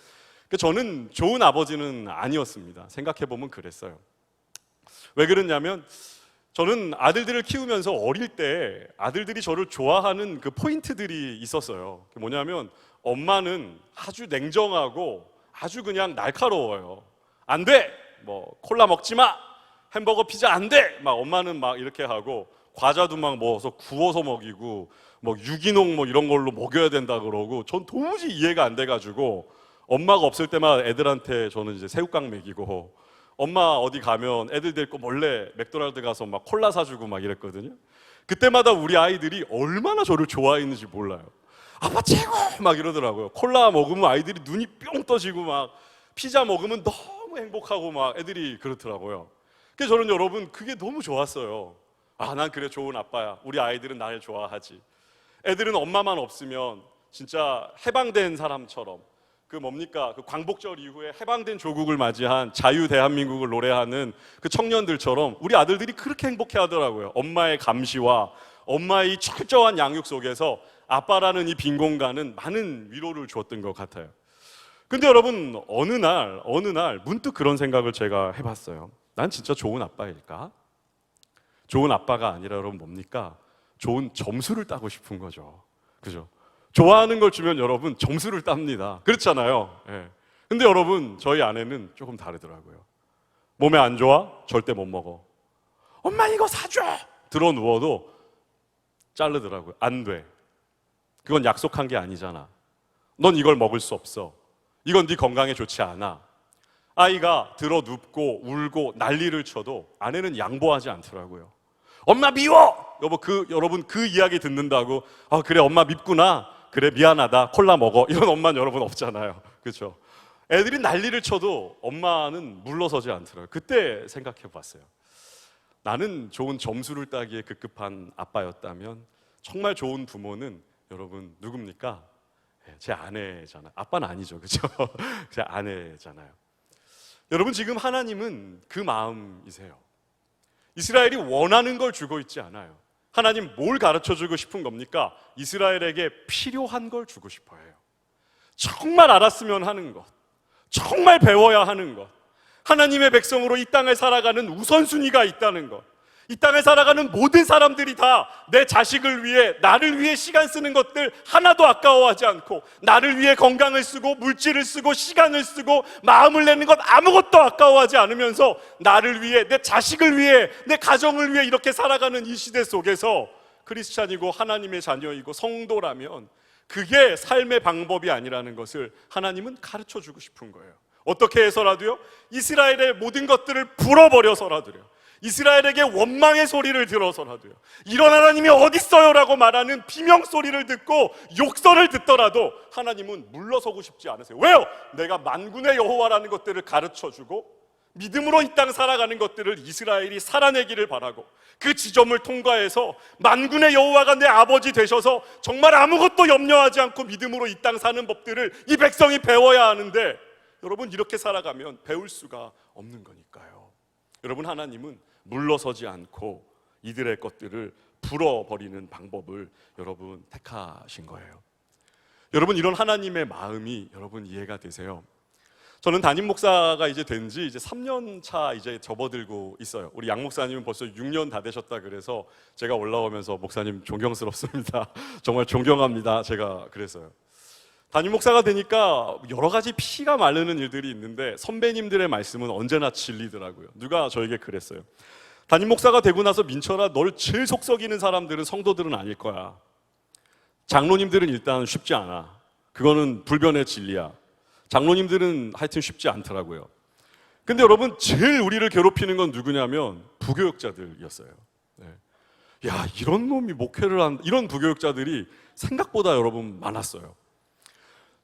저는 좋은 아버지는 아니었습니다. 생각해보면 그랬어요. 왜 그랬냐면 저는 아들들을 키우면서 어릴 때 아들들이 저를 좋아하는 그 포인트들이 있었어요. 뭐냐면 엄마는 아주 냉정하고 아주 그냥 날카로워요. 안 돼! 뭐 콜라 먹지 마! 햄버거 피자 안 돼! 막 엄마는 막 이렇게 하고 과자도 막 먹어서 구워서 먹이고 뭐 유기농 뭐 이런 걸로 먹여야 된다 그러고 전 도무지 이해가 안 돼가지고 엄마가 없을 때마다 애들한테 저는 이제 새우깡 먹이고 엄마 어디 가면 애들 데리고 몰래 맥도날드 가서 막 콜라 사주고 막 이랬거든요. 그때마다 우리 아이들이 얼마나 저를 좋아했는지 몰라요. 아빠 최고! 막 이러더라고요. 콜라 먹으면 아이들이 눈이 뿅 떠지고 막 피자 먹으면 너무 행복하고 막 애들이 그렇더라고요. 그래서 저는 여러분 그게 너무 좋았어요. 아, 난 그래 좋은 아빠야. 우리 아이들은 나를 좋아하지. 애들은 엄마만 없으면 진짜 해방된 사람처럼 그 뭡니까? 그 광복절 이후에 해방된 조국을 맞이한 자유 대한민국을 노래하는 그 청년들처럼 우리 아들들이 그렇게 행복해 하더라고요. 엄마의 감시와 엄마의 이 철저한 양육 속에서 아빠라는 이 빈 공간은 많은 위로를 주었던 것 같아요. 근데 여러분 어느 날 문득 그런 생각을 제가 해봤어요. 난 진짜 좋은 아빠일까? 좋은 아빠가 아니라 여러분 뭡니까? 좋은 점수를 따고 싶은 거죠. 그죠? 좋아하는 걸 주면 여러분 점수를 땁니다. 그렇잖아요. 예. 근데 여러분 저희 아내는 조금 다르더라고요. 몸에 안 좋아? 절대 못 먹어. 엄마 이거 사줘! 들어 누워도 자르더라고요. 안 돼. 그건 약속한 게 아니잖아. 넌 이걸 먹을 수 없어. 이건 네 건강에 좋지 않아. 아이가 들어 눕고 울고 난리를 쳐도 아내는 양보하지 않더라고요. 엄마 미워! 여러분 그 이야기 듣는다고 아 그래 엄마 밉구나. 그래 미안하다 콜라 먹어 이런 엄마는 여러분 없잖아요. 그렇죠? 애들이 난리를 쳐도 엄마는 물러서지 않더라고요. 그때 생각해 봤어요. 나는 좋은 점수를 따기에 급급한 아빠였다면 정말 좋은 부모는 여러분 누굽니까? 제 아내잖아요. 아빠는 아니죠. 그렇죠? 제 아내잖아요. 여러분 지금 하나님은 그 마음이세요. 이스라엘이 원하는 걸 주고 있지 않아요. 하나님 뭘 가르쳐주고 싶은 겁니까? 이스라엘에게 필요한 걸 주고 싶어 해요. 정말 알았으면 하는 것, 정말 배워야 하는 것, 하나님의 백성으로 이 땅을 살아가는 우선순위가 있다는 것, 이 땅을 살아가는 모든 사람들이 다 내 자식을 위해 나를 위해 시간 쓰는 것들 하나도 아까워하지 않고 나를 위해 건강을 쓰고 물질을 쓰고 시간을 쓰고 마음을 내는 것 아무것도 아까워하지 않으면서 나를 위해 내 자식을 위해 내 가정을 위해 이렇게 살아가는 이 시대 속에서 크리스찬이고 하나님의 자녀이고 성도라면 그게 삶의 방법이 아니라는 것을 하나님은 가르쳐주고 싶은 거예요. 어떻게 해서라도요? 이스라엘의 모든 것들을 불어버려서라도요, 이스라엘에게 원망의 소리를 들어서라도요, 이런 하나님이 어딨어요? 라고 말하는 비명소리를 듣고 욕설을 듣더라도 하나님은 물러서고 싶지 않으세요. 왜요? 내가 만군의 여호와라는 것들을 가르쳐주고 믿음으로 이 땅 살아가는 것들을 이스라엘이 살아내기를 바라고 그 지점을 통과해서 만군의 여호와가 내 아버지 되셔서 정말 아무것도 염려하지 않고 믿음으로 이 땅 사는 법들을 이 백성이 배워야 하는데 여러분 이렇게 살아가면 배울 수가 없는 거니까요. 여러분 하나님은 물러서지 않고 이들의 것들을 불어버리는 방법을 여러분 택하신 거예요. 여러분 이런 하나님의 마음이 여러분 이해가 되세요? 저는 담임 목사가 이제 된 지 이제 3년 차 이제 접어들고 있어요. 우리 양 목사님은 벌써 6년 다 되셨다 그래서 제가 올라오면서 목사님 존경스럽습니다. 정말 존경합니다. 제가 그랬어요. 담임 목사가 되니까 여러 가지 피가 마르는 일들이 있는데 선배님들의 말씀은 언제나 진리더라고요. 누가 저에게 그랬어요. 담임 목사가 되고 나서 민철아, 널 제일 속썩이는 사람들은 성도들은 아닐 거야. 장로님들은 일단 쉽지 않아. 그거는 불변의 진리야. 장로님들은 하여튼 쉽지 않더라고요. 근데 여러분 제일 우리를 괴롭히는 건 누구냐면 부교육자들이었어요. 네. 야, 이런 놈이 목회를 한 이런 부교육자들이 생각보다 여러분 많았어요.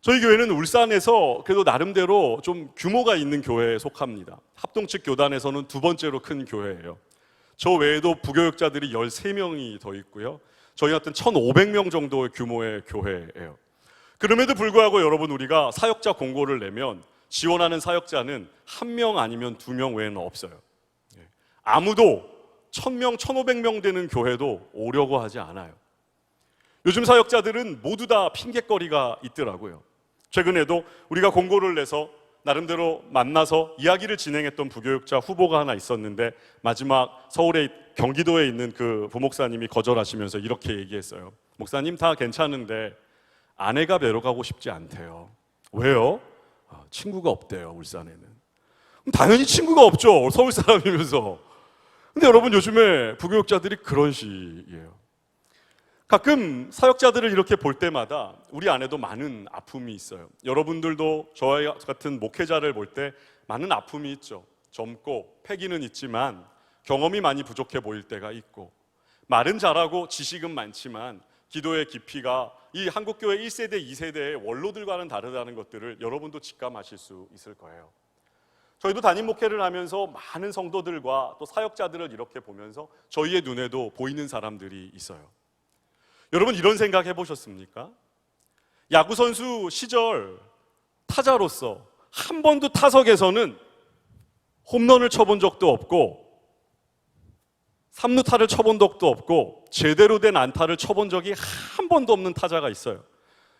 저희 교회는 울산에서 그래도 나름대로 좀 규모가 있는 교회에 속합니다. 합동측 교단에서는 두 번째로 큰 교회예요. 저 외에도 부교육자들이 13명이 더 있고요. 저희 같은 1,500명 정도의 규모의 교회예요. 그럼에도 불구하고 여러분 우리가 사역자 공고를 내면 지원하는 사역자는 1명 아니면 2명 외에는 없어요. 아무도 1,000명, 1,500명 되는 교회도 오려고 하지 않아요. 요즘 사역자들은 모두 다 핑곗거리가 있더라고요. 최근에도 우리가 공고를 내서 나름대로 만나서 이야기를 진행했던 부교육자 후보가 하나 있었는데 마지막 서울에 경기도에 있는 그 부목사님이 거절하시면서 이렇게 얘기했어요. 목사님 다 괜찮은데 아내가 뵈러 가고 싶지 않대요. 왜요? 친구가 없대요, 울산에는. 당연히 친구가 없죠, 서울 사람이면서. 근데 여러분 요즘에 부교육자들이 그런 식이에요. 가끔 사역자들을 이렇게 볼 때마다 우리 안에도 많은 아픔이 있어요. 여러분들도 저와 같은 목회자를 볼 때 많은 아픔이 있죠. 젊고 패기는 있지만 경험이 많이 부족해 보일 때가 있고 말은 잘하고 지식은 많지만 기도의 깊이가 이 한국교회 1세대, 2세대의 원로들과는 다르다는 것들을 여러분도 직감하실 수 있을 거예요. 저희도 담임 목회를 하면서 많은 성도들과 또 사역자들을 이렇게 보면서 저희의 눈에도 보이는 사람들이 있어요. 여러분 이런 생각 해보셨습니까? 야구선수 시절 타자로서 한 번도 타석에서는 홈런을 쳐본 적도 없고 3루타를 쳐본 적도 없고 제대로 된 안타를 쳐본 적이 한 번도 없는 타자가 있어요.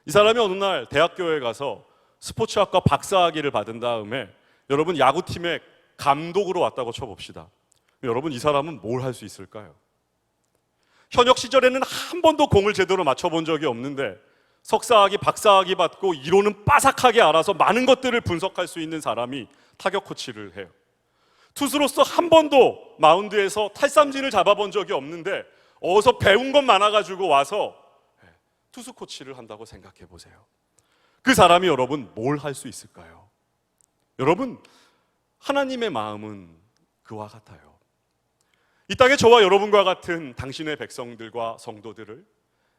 이 사람이 어느 날 대학교에 가서 스포츠학과 박사학위를 받은 다음에 여러분 야구팀의 감독으로 왔다고 쳐봅시다. 여러분 이 사람은 뭘 할 수 있을까요? 현역 시절에는 한 번도 공을 제대로 맞춰본 적이 없는데 석사학위, 박사학위 받고 이론은 빠삭하게 알아서 많은 것들을 분석할 수 있는 사람이 타격 코치를 해요. 투수로서 한 번도 마운드에서 탈삼진을 잡아본 적이 없는데 어디서 배운 것 많아가지고 와서 투수 코치를 한다고 생각해 보세요. 그 사람이 여러분 뭘 할 수 있을까요? 여러분 하나님의 마음은 그와 같아요. 이 땅에 저와 여러분과 같은 당신의 백성들과 성도들을,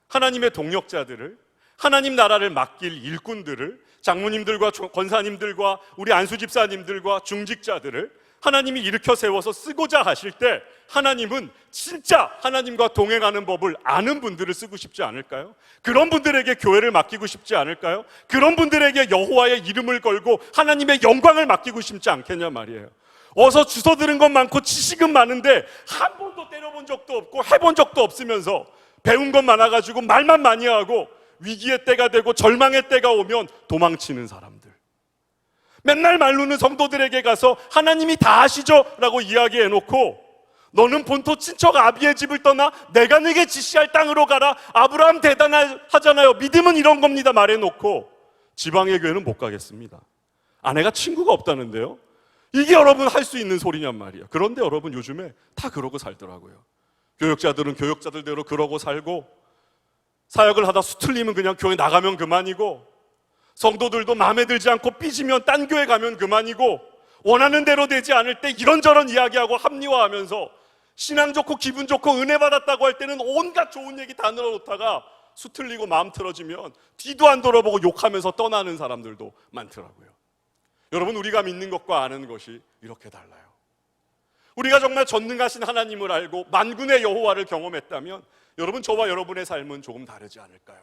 하나님의 동역자들을, 하나님 나라를 맡길 일꾼들을, 장로님들과 권사님들과 우리 안수 집사님들과 중직자들을 하나님이 일으켜 세워서 쓰고자 하실 때 하나님은 진짜 하나님과 동행하는 법을 아는 분들을 쓰고 싶지 않을까요? 그런 분들에게 교회를 맡기고 싶지 않을까요? 그런 분들에게 여호와의 이름을 걸고 하나님의 영광을 맡기고 싶지 않겠냐 말이에요. 어서 주워 들은 것 많고 지식은 많은데 한 번도 때려본 적도 없고 해본 적도 없으면서 배운 것 많아가지고 말만 많이 하고 위기의 때가 되고 절망의 때가 오면 도망치는 사람들, 맨날 말로는 성도들에게 가서 하나님이 다 아시죠? 라고 이야기해놓고 너는 본토 친척 아비의 집을 떠나 내가 네게 지시할 땅으로 가라. 아브라함 대단하잖아요. 믿음은 이런 겁니다 말해놓고 지방의 교회는 못 가겠습니다. 아내가 친구가 없다는데요. 이게 여러분 할 수 있는 소리냔 말이에요. 그런데 여러분 요즘에 다 그러고 살더라고요. 교역자들은 교역자들대로 그러고 살고, 사역을 하다 수틀리면 그냥 교회 나가면 그만이고, 성도들도 마음에 들지 않고 삐지면 딴 교회 가면 그만이고, 원하는 대로 되지 않을 때 이런저런 이야기하고 합리화하면서 신앙 좋고 기분 좋고 은혜 받았다고 할 때는 온갖 좋은 얘기 다 늘어놓다가 수틀리고 마음 틀어지면 뒤도 안 돌아보고 욕하면서 떠나는 사람들도 많더라고요. 여러분 우리가 믿는 것과 아는 것이 이렇게 달라요. 우리가 정말 전능하신 하나님을 알고 만군의 여호와를 경험했다면 여러분 저와 여러분의 삶은 조금 다르지 않을까요?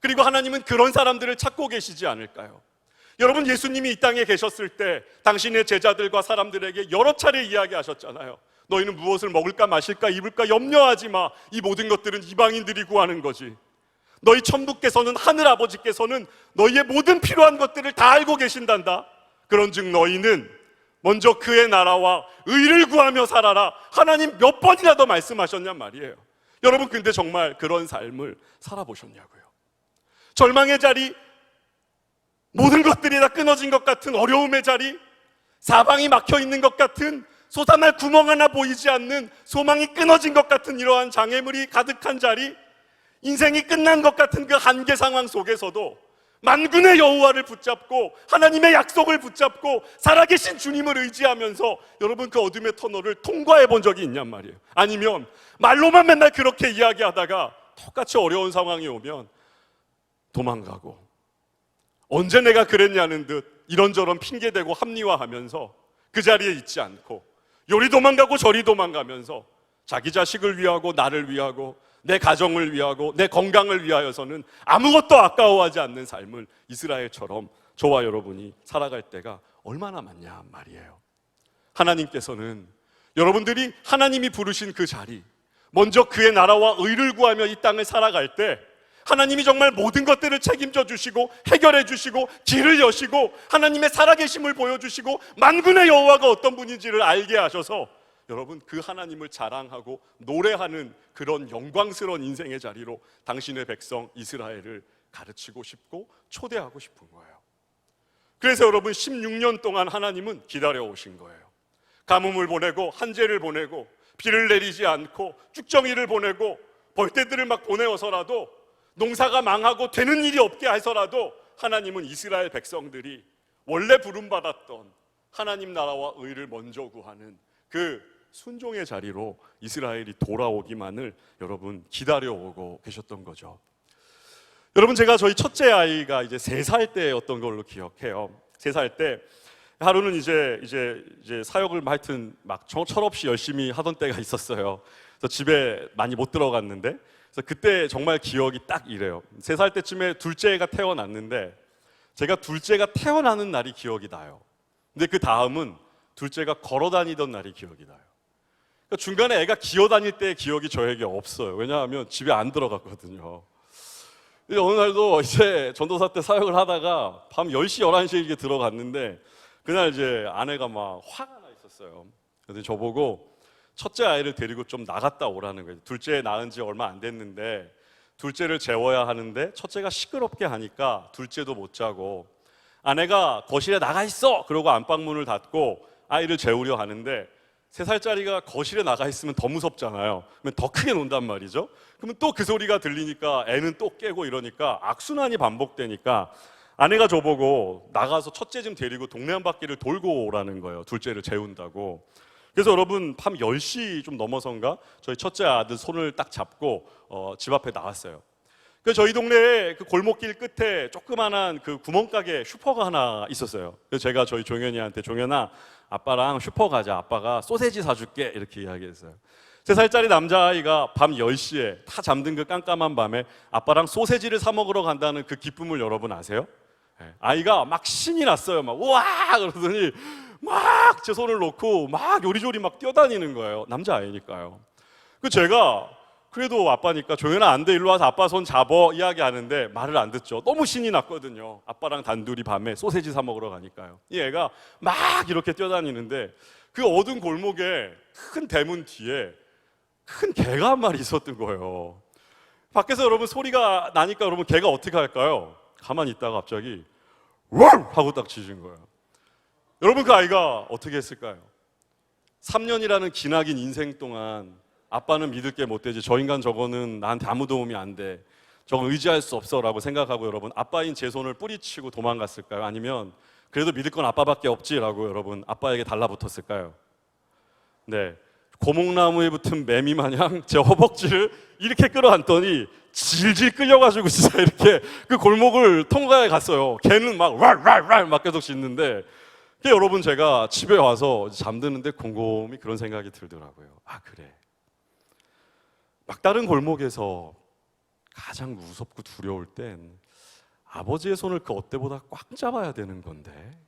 그리고 하나님은 그런 사람들을 찾고 계시지 않을까요? 여러분 예수님이 이 땅에 계셨을 때 당신의 제자들과 사람들에게 여러 차례 이야기하셨잖아요. 너희는 무엇을 먹을까 마실까 입을까 염려하지 마. 이 모든 것들은 이방인들이 구하는 거지. 너희 천부께서는 하늘아버지께서는 너희의 모든 필요한 것들을 다 알고 계신단다. 그런즉 너희는 먼저 그의 나라와 의를 구하며 살아라. 하나님 몇 번이나 더 말씀하셨냔 말이에요. 여러분 근데 정말 그런 삶을 살아보셨냐고요? 절망의 자리, 모든 것들이 다 끊어진 것 같은 어려움의 자리, 사방이 막혀 있는 것 같은 솟아날 구멍 하나 보이지 않는 소망이 끊어진 것 같은 이러한 장애물이 가득한 자리, 인생이 끝난 것 같은 그 한계 상황 속에서도 만군의 여호와를 붙잡고 하나님의 약속을 붙잡고 살아계신 주님을 의지하면서 여러분 그 어둠의 터널을 통과해 본 적이 있냔 말이에요. 아니면 말로만 맨날 그렇게 이야기하다가 똑같이 어려운 상황이 오면 도망가고 언제 내가 그랬냐는 듯 이런저런 핑계대고 합리화하면서 그 자리에 있지 않고 요리 도망가고 저리 도망가면서 자기 자식을 위하고 나를 위하고 내 가정을 위하고 내 건강을 위하여서는 아무것도 아까워하지 않는 삶을 이스라엘처럼 저와 여러분이 살아갈 때가 얼마나 많냐 말이에요. 하나님께서는 여러분들이 하나님이 부르신 그 자리, 먼저 그의 나라와 의를 구하며 이 땅을 살아갈 때 하나님이 정말 모든 것들을 책임져 주시고 해결해 주시고 길을 여시고 하나님의 살아계심을 보여주시고 만군의 여호와가 어떤 분인지를 알게 하셔서 여러분 그 하나님을 자랑하고 노래하는 그런 영광스러운 인생의 자리로 당신의 백성 이스라엘을 가르치고 싶고 초대하고 싶은 거예요. 그래서 여러분 16년 동안 하나님은 기다려 오신 거예요. 가뭄을 보내고 한재를 보내고 비를 내리지 않고 쭉정이를 보내고 벌떼들을 막 보내어서라도 농사가 망하고 되는 일이 없게 해서라도 하나님은 이스라엘 백성들이 원래 부름받았던 하나님 나라와 의를 먼저 구하는 그 순종의 자리로 이스라엘이 돌아오기만을 여러분 기다려오고 계셨던 거죠. 여러분, 제가 저희 첫째 아이가 이제 3살 때였던 걸로 기억해요. 3살 때 하루는 이제 사역을 하여튼 막 철없이 열심히 하던 때가 있었어요. 그래서 집에 많이 못 들어갔는데, 그래서 그때 정말 기억이 딱 이래요. 3살 때쯤에 둘째가 태어났는데, 제가 둘째가 태어나는 날이 기억이 나요. 근데 그 다음은 둘째가 걸어 다니던 날이 기억이 나요. 그러니까 중간에 애가 기어 다닐 때의 기억이 저에게 없어요. 왜냐하면 집에 안 들어갔거든요. 어느 날도 이제 전도사 때 사역을 하다가 밤 10시, 11시에 이렇게 들어갔는데, 그날 이제 아내가 막 화가 나 있었어요. 그래서 저보고 첫째 아이를 데리고 좀 나갔다 오라는 거예요. 둘째 낳은 지 얼마 안 됐는데 둘째를 재워야 하는데 첫째가 시끄럽게 하니까 둘째도 못 자고, 아내가 거실에 나가 있어! 그러고 안방문을 닫고 아이를 재우려 하는데 3살짜리가 거실에 나가 있으면 더 무섭잖아요. 그러면 더 크게 논단 말이죠. 그러면 또 그 소리가 들리니까 애는 또 깨고 이러니까 악순환이 반복되니까 아내가 저보고 나가서 첫째 좀 데리고 동네 한 바퀴를 돌고 오라는 거예요. 둘째를 재운다고. 그래서 여러분 밤 10시 좀 넘어선가 저희 첫째 아들 손을 딱 잡고 집 앞에 나왔어요. 그래서 저희 동네에 그 골목길 끝에 조그만한 그 구멍가게 슈퍼가 하나 있었어요. 그래서 제가 저희 종현이한테, 종현아, 아빠랑 슈퍼 가자. 아빠가 소세지 사줄게. 이렇게 이야기했어요. 3살짜리 남자아이가 밤 10시에 다 잠든 그 깜깜한 밤에 아빠랑 소세지를 사 먹으러 간다는 그 기쁨을 여러분 아세요? 아이가 막 신이 났어요. 막 우와 그러더니 막 제 손을 놓고 막 요리조리 막 뛰어다니는 거예요. 남자아이니까요. 그 제가 그래도 아빠니까 종현아 안 돼, 일로 와서 아빠 손 잡어 이야기하는데 말을 안 듣죠. 너무 신이 났거든요. 아빠랑 단둘이 밤에 소세지 사 먹으러 가니까요. 이 애가 막 이렇게 뛰어다니는데 그 어두운 골목에 큰 대문 뒤에 큰 개가 한 마리 있었던 거예요. 밖에서 여러분 소리가 나니까 여러분 개가 어떻게 할까요? 가만히 있다가 갑자기 왕 하고 딱 짖은 거예요. 여러분 그 아이가 어떻게 했을까요? 3년이라는 기나긴 인생 동안 아빠는 믿을 게 못 되지, 저 인간 저거는 나한테 아무 도움이 안 돼, 저건 의지할 수 없어 라고 생각하고 여러분 아빠인 제 손을 뿌리치고 도망갔을까요? 아니면 그래도 믿을 건 아빠밖에 없지라고 여러분 아빠에게 달라붙었을까요? 네, 고목나무에 붙은 매미 마냥 제 허벅지를 이렇게 끌어안더니 질질 끌려가지고 진짜 이렇게 그 골목을 통과해 갔어요. 걔는 막 왈왈왈 막 계속 짖는데, 여러분 제가 집에 와서 잠드는데 곰곰이 그런 생각이 들더라고요. 아 그래, 막다른 골목에서 가장 무섭고 두려울 땐 아버지의 손을 그 어때보다 꽉 잡아야 되는 건데,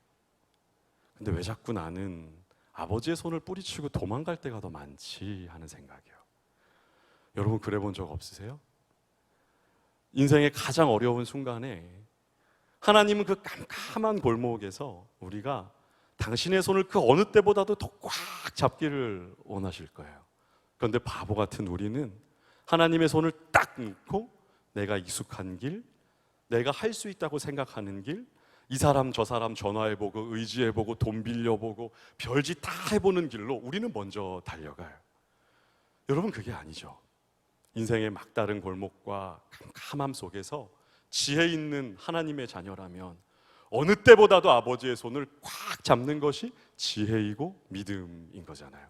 근데 왜 자꾸 나는 아버지의 손을 뿌리치고 도망갈 때가 더 많지 하는 생각이에요. 여러분 그래 본 적 없으세요? 인생의 가장 어려운 순간에 하나님은 그 깜깜한 골목에서 우리가 당신의 손을 그 어느 때보다도 더 꽉 잡기를 원하실 거예요. 그런데 바보 같은 우리는 하나님의 손을 딱 놓고 내가 익숙한 길, 내가 할 수 있다고 생각하는 길, 이 사람 저 사람 전화해보고 의지해보고 돈 빌려보고 별짓 다 해보는 길로 우리는 먼저 달려가요. 여러분 그게 아니죠. 인생의 막다른 골목과 캄캄함 속에서 지혜 있는 하나님의 자녀라면 어느 때보다도 아버지의 손을 꽉 잡는 것이 지혜이고 믿음인 거잖아요.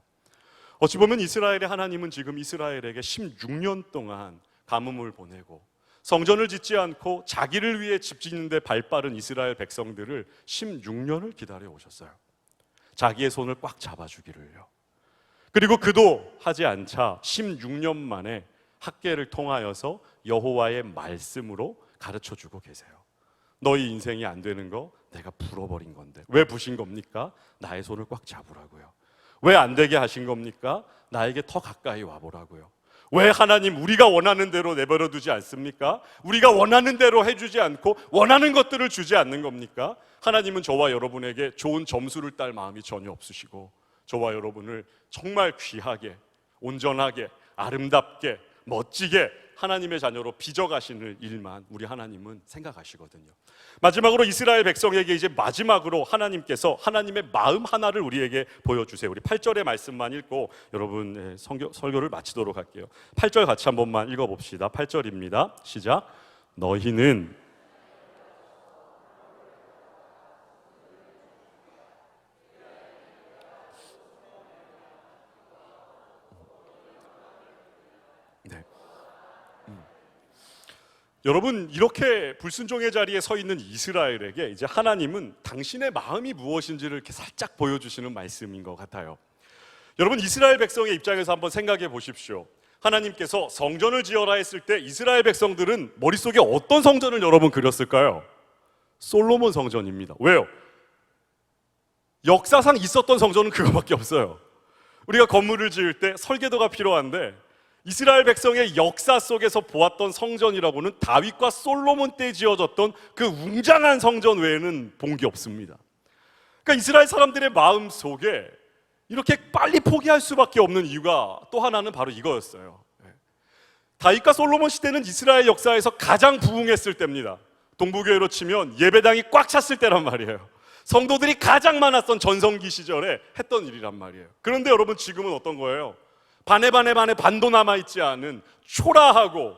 어찌 보면 이스라엘의 하나님은 지금 이스라엘에게 16년 동안 가뭄을 보내고 성전을 짓지 않고 자기를 위해 집 짓는 데 발빠른 이스라엘 백성들을 16년을 기다려 오셨어요. 자기의 손을 꽉 잡아주기를요. 그리고 그도 하지 않자 16년 만에 학개를 통하여서 여호와의 말씀으로 가르쳐주고 계세요. 너희 인생이 안 되는 거 내가 불어버린 건데 왜 부신 겁니까? 나의 손을 꽉 잡으라고요. 왜 안 되게 하신 겁니까? 나에게 더 가까이 와보라고요. 왜 하나님 우리가 원하는 대로 내버려 두지 않습니까? 우리가 원하는 대로 해주지 않고 원하는 것들을 주지 않는 겁니까? 하나님은 저와 여러분에게 좋은 점수를 딸 마음이 전혀 없으시고 저와 여러분을 정말 귀하게, 온전하게, 아름답게, 멋지게 하나님의 자녀로 빚어가시는 일만 우리 하나님은 생각하시거든요. 마지막으로 이스라엘 백성에게 이제 마지막으로 하나님께서 하나님의 마음 하나를 우리에게 보여주세요. 우리 8절의 말씀만 읽고 여러분 설교를 마치도록 할게요. 8절 같이 한 번만 읽어봅시다. 8절입니다. 시작. 너희는 여러분, 이렇게 불순종의 자리에 서 있는 이스라엘에게 이제 하나님은 당신의 마음이 무엇인지를 이렇게 살짝 보여주시는 말씀인 것 같아요. 여러분, 이스라엘 백성의 입장에서 한번 생각해 보십시오. 하나님께서 성전을 지어라 했을 때 이스라엘 백성들은 머릿속에 어떤 성전을 여러분 그렸을까요? 솔로몬 성전입니다. 왜요? 역사상 있었던 성전은 그거밖에 없어요. 우리가 건물을 지을 때 설계도가 필요한데 이스라엘 백성의 역사 속에서 보았던 성전이라고는 다윗과 솔로몬 때 지어졌던 그 웅장한 성전 외에는 본 게 없습니다. 그러니까 이스라엘 사람들의 마음 속에 이렇게 빨리 포기할 수밖에 없는 이유가 또 하나는 바로 이거였어요. 다윗과 솔로몬 시대는 이스라엘 역사에서 가장 부흥했을 때입니다. 동부교회로 치면 예배당이 꽉 찼을 때란 말이에요. 성도들이 가장 많았던 전성기 시절에 했던 일이란 말이에요. 그런데 여러분, 지금은 어떤 거예요? 반에 반도 남아있지 않은 초라하고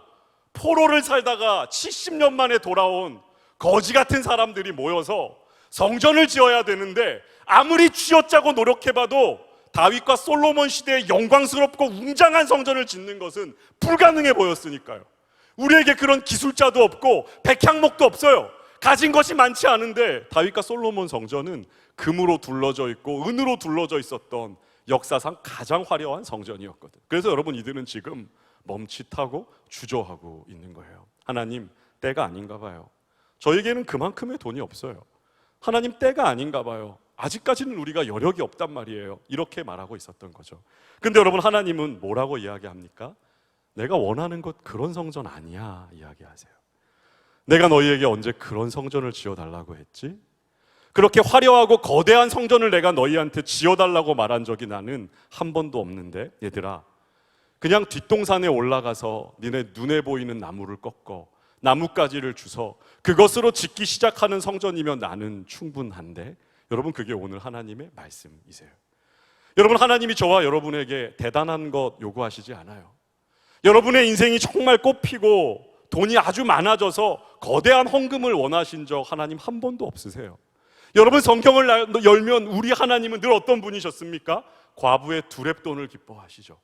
포로를 살다가 70년 만에 돌아온 거지 같은 사람들이 모여서 성전을 지어야 되는데 아무리 쥐어짜고 노력해봐도 다윗과 솔로몬 시대의 영광스럽고 웅장한 성전을 짓는 것은 불가능해 보였으니까요. 우리에게 그런 기술자도 없고 백향목도 없어요. 가진 것이 많지 않은데 다윗과 솔로몬 성전은 금으로 둘러져 있고 은으로 둘러져 있었던 역사상 가장 화려한 성전이었거든. 그래서 여러분, 이들은 지금 멈칫하고 주저하고 있는 거예요. 하나님, 때가 아닌가 봐요. 저에게는 그만큼의 돈이 없어요. 하나님, 때가 아닌가 봐요. 아직까지는 우리가 여력이 없단 말이에요. 이렇게 말하고 있었던 거죠. 근데 여러분, 하나님은 뭐라고 이야기합니까? 내가 원하는 것 그런 성전 아니야 이야기하세요. 내가 너희에게 언제 그런 성전을 지어달라고 했지? 그렇게 화려하고 거대한 성전을 내가 너희한테 지어달라고 말한 적이 나는 한 번도 없는데, 얘들아, 그냥 뒷동산에 올라가서 니네 눈에 보이는 나무를 꺾어 나뭇가지를 주서 그것으로 짓기 시작하는 성전이면 나는 충분한데. 여러분, 그게 오늘 하나님의 말씀이세요. 여러분, 하나님이 저와 여러분에게 대단한 것 요구하시지 않아요. 여러분의 인생이 정말 꽃피고 돈이 아주 많아져서 거대한 헌금을 원하신 적 하나님 한 번도 없으세요. 여러분, 성경을 열면 우리 하나님은 늘 어떤 분이셨습니까? 과부의 두렙돈을 기뻐하시죠.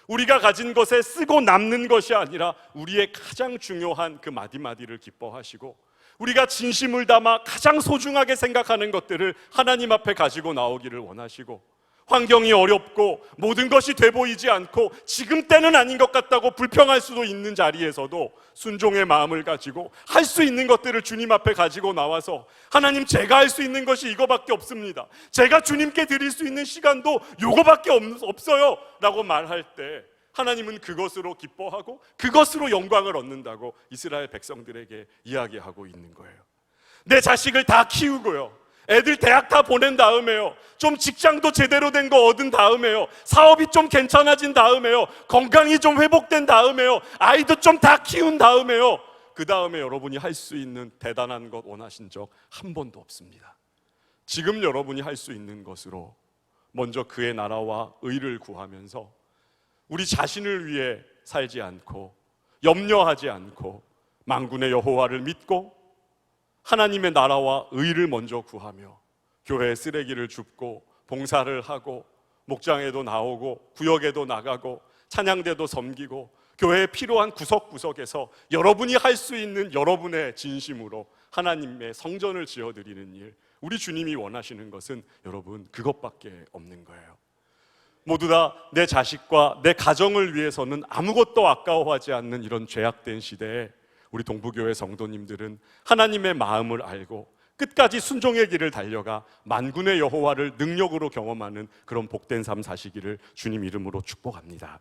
우리가 가진 것에 쓰고 남는 것이 아니라 우리의 가장 중요한 그 마디마디를 기뻐하시고, 우리가 진심을 담아 가장 소중하게 생각하는 것들을 하나님 앞에 가지고 나오기를 원하시고, 환경이 어렵고 모든 것이 돼 보이지 않고 지금 때는 아닌 것 같다고 불평할 수도 있는 자리에서도 순종의 마음을 가지고 할 수 있는 것들을 주님 앞에 가지고 나와서, 하나님, 제가 할 수 있는 것이 이거밖에 없습니다. 제가 주님께 드릴 수 있는 시간도 요거밖에 없어요 라고 말할 때 하나님은 그것으로 기뻐하고 그것으로 영광을 얻는다고 이스라엘 백성들에게 이야기하고 있는 거예요. 내 자식을 다 키우고요, 애들 대학 다 보낸 다음에요, 좀 직장도 제대로 된 거 얻은 다음에요, 사업이 좀 괜찮아진 다음에요, 건강이 좀 회복된 다음에요, 아이도 좀 다 키운 다음에요, 그 다음에 여러분이 할 수 있는 대단한 것 원하신 적 한 번도 없습니다. 지금 여러분이 할 수 있는 것으로 먼저 그의 나라와 의를 구하면서 우리 자신을 위해 살지 않고 염려하지 않고 만군의 여호와를 믿고 하나님의 나라와 의를 먼저 구하며 교회의 쓰레기를 줍고 봉사를 하고 목장에도 나오고 구역에도 나가고 찬양대도 섬기고 교회에 필요한 구석구석에서 여러분이 할 수 있는 여러분의 진심으로 하나님의 성전을 지어드리는 일, 우리 주님이 원하시는 것은 여러분 그것밖에 없는 거예요. 모두 다 내 자식과 내 가정을 위해서는 아무것도 아까워하지 않는 이런 죄악된 시대에 우리 동부교회 성도님들은 하나님의 마음을 알고 끝까지 순종의 길을 달려가 만군의 여호와를 능력으로 경험하는 그런 복된 삶 사시기를 주님 이름으로 축복합니다.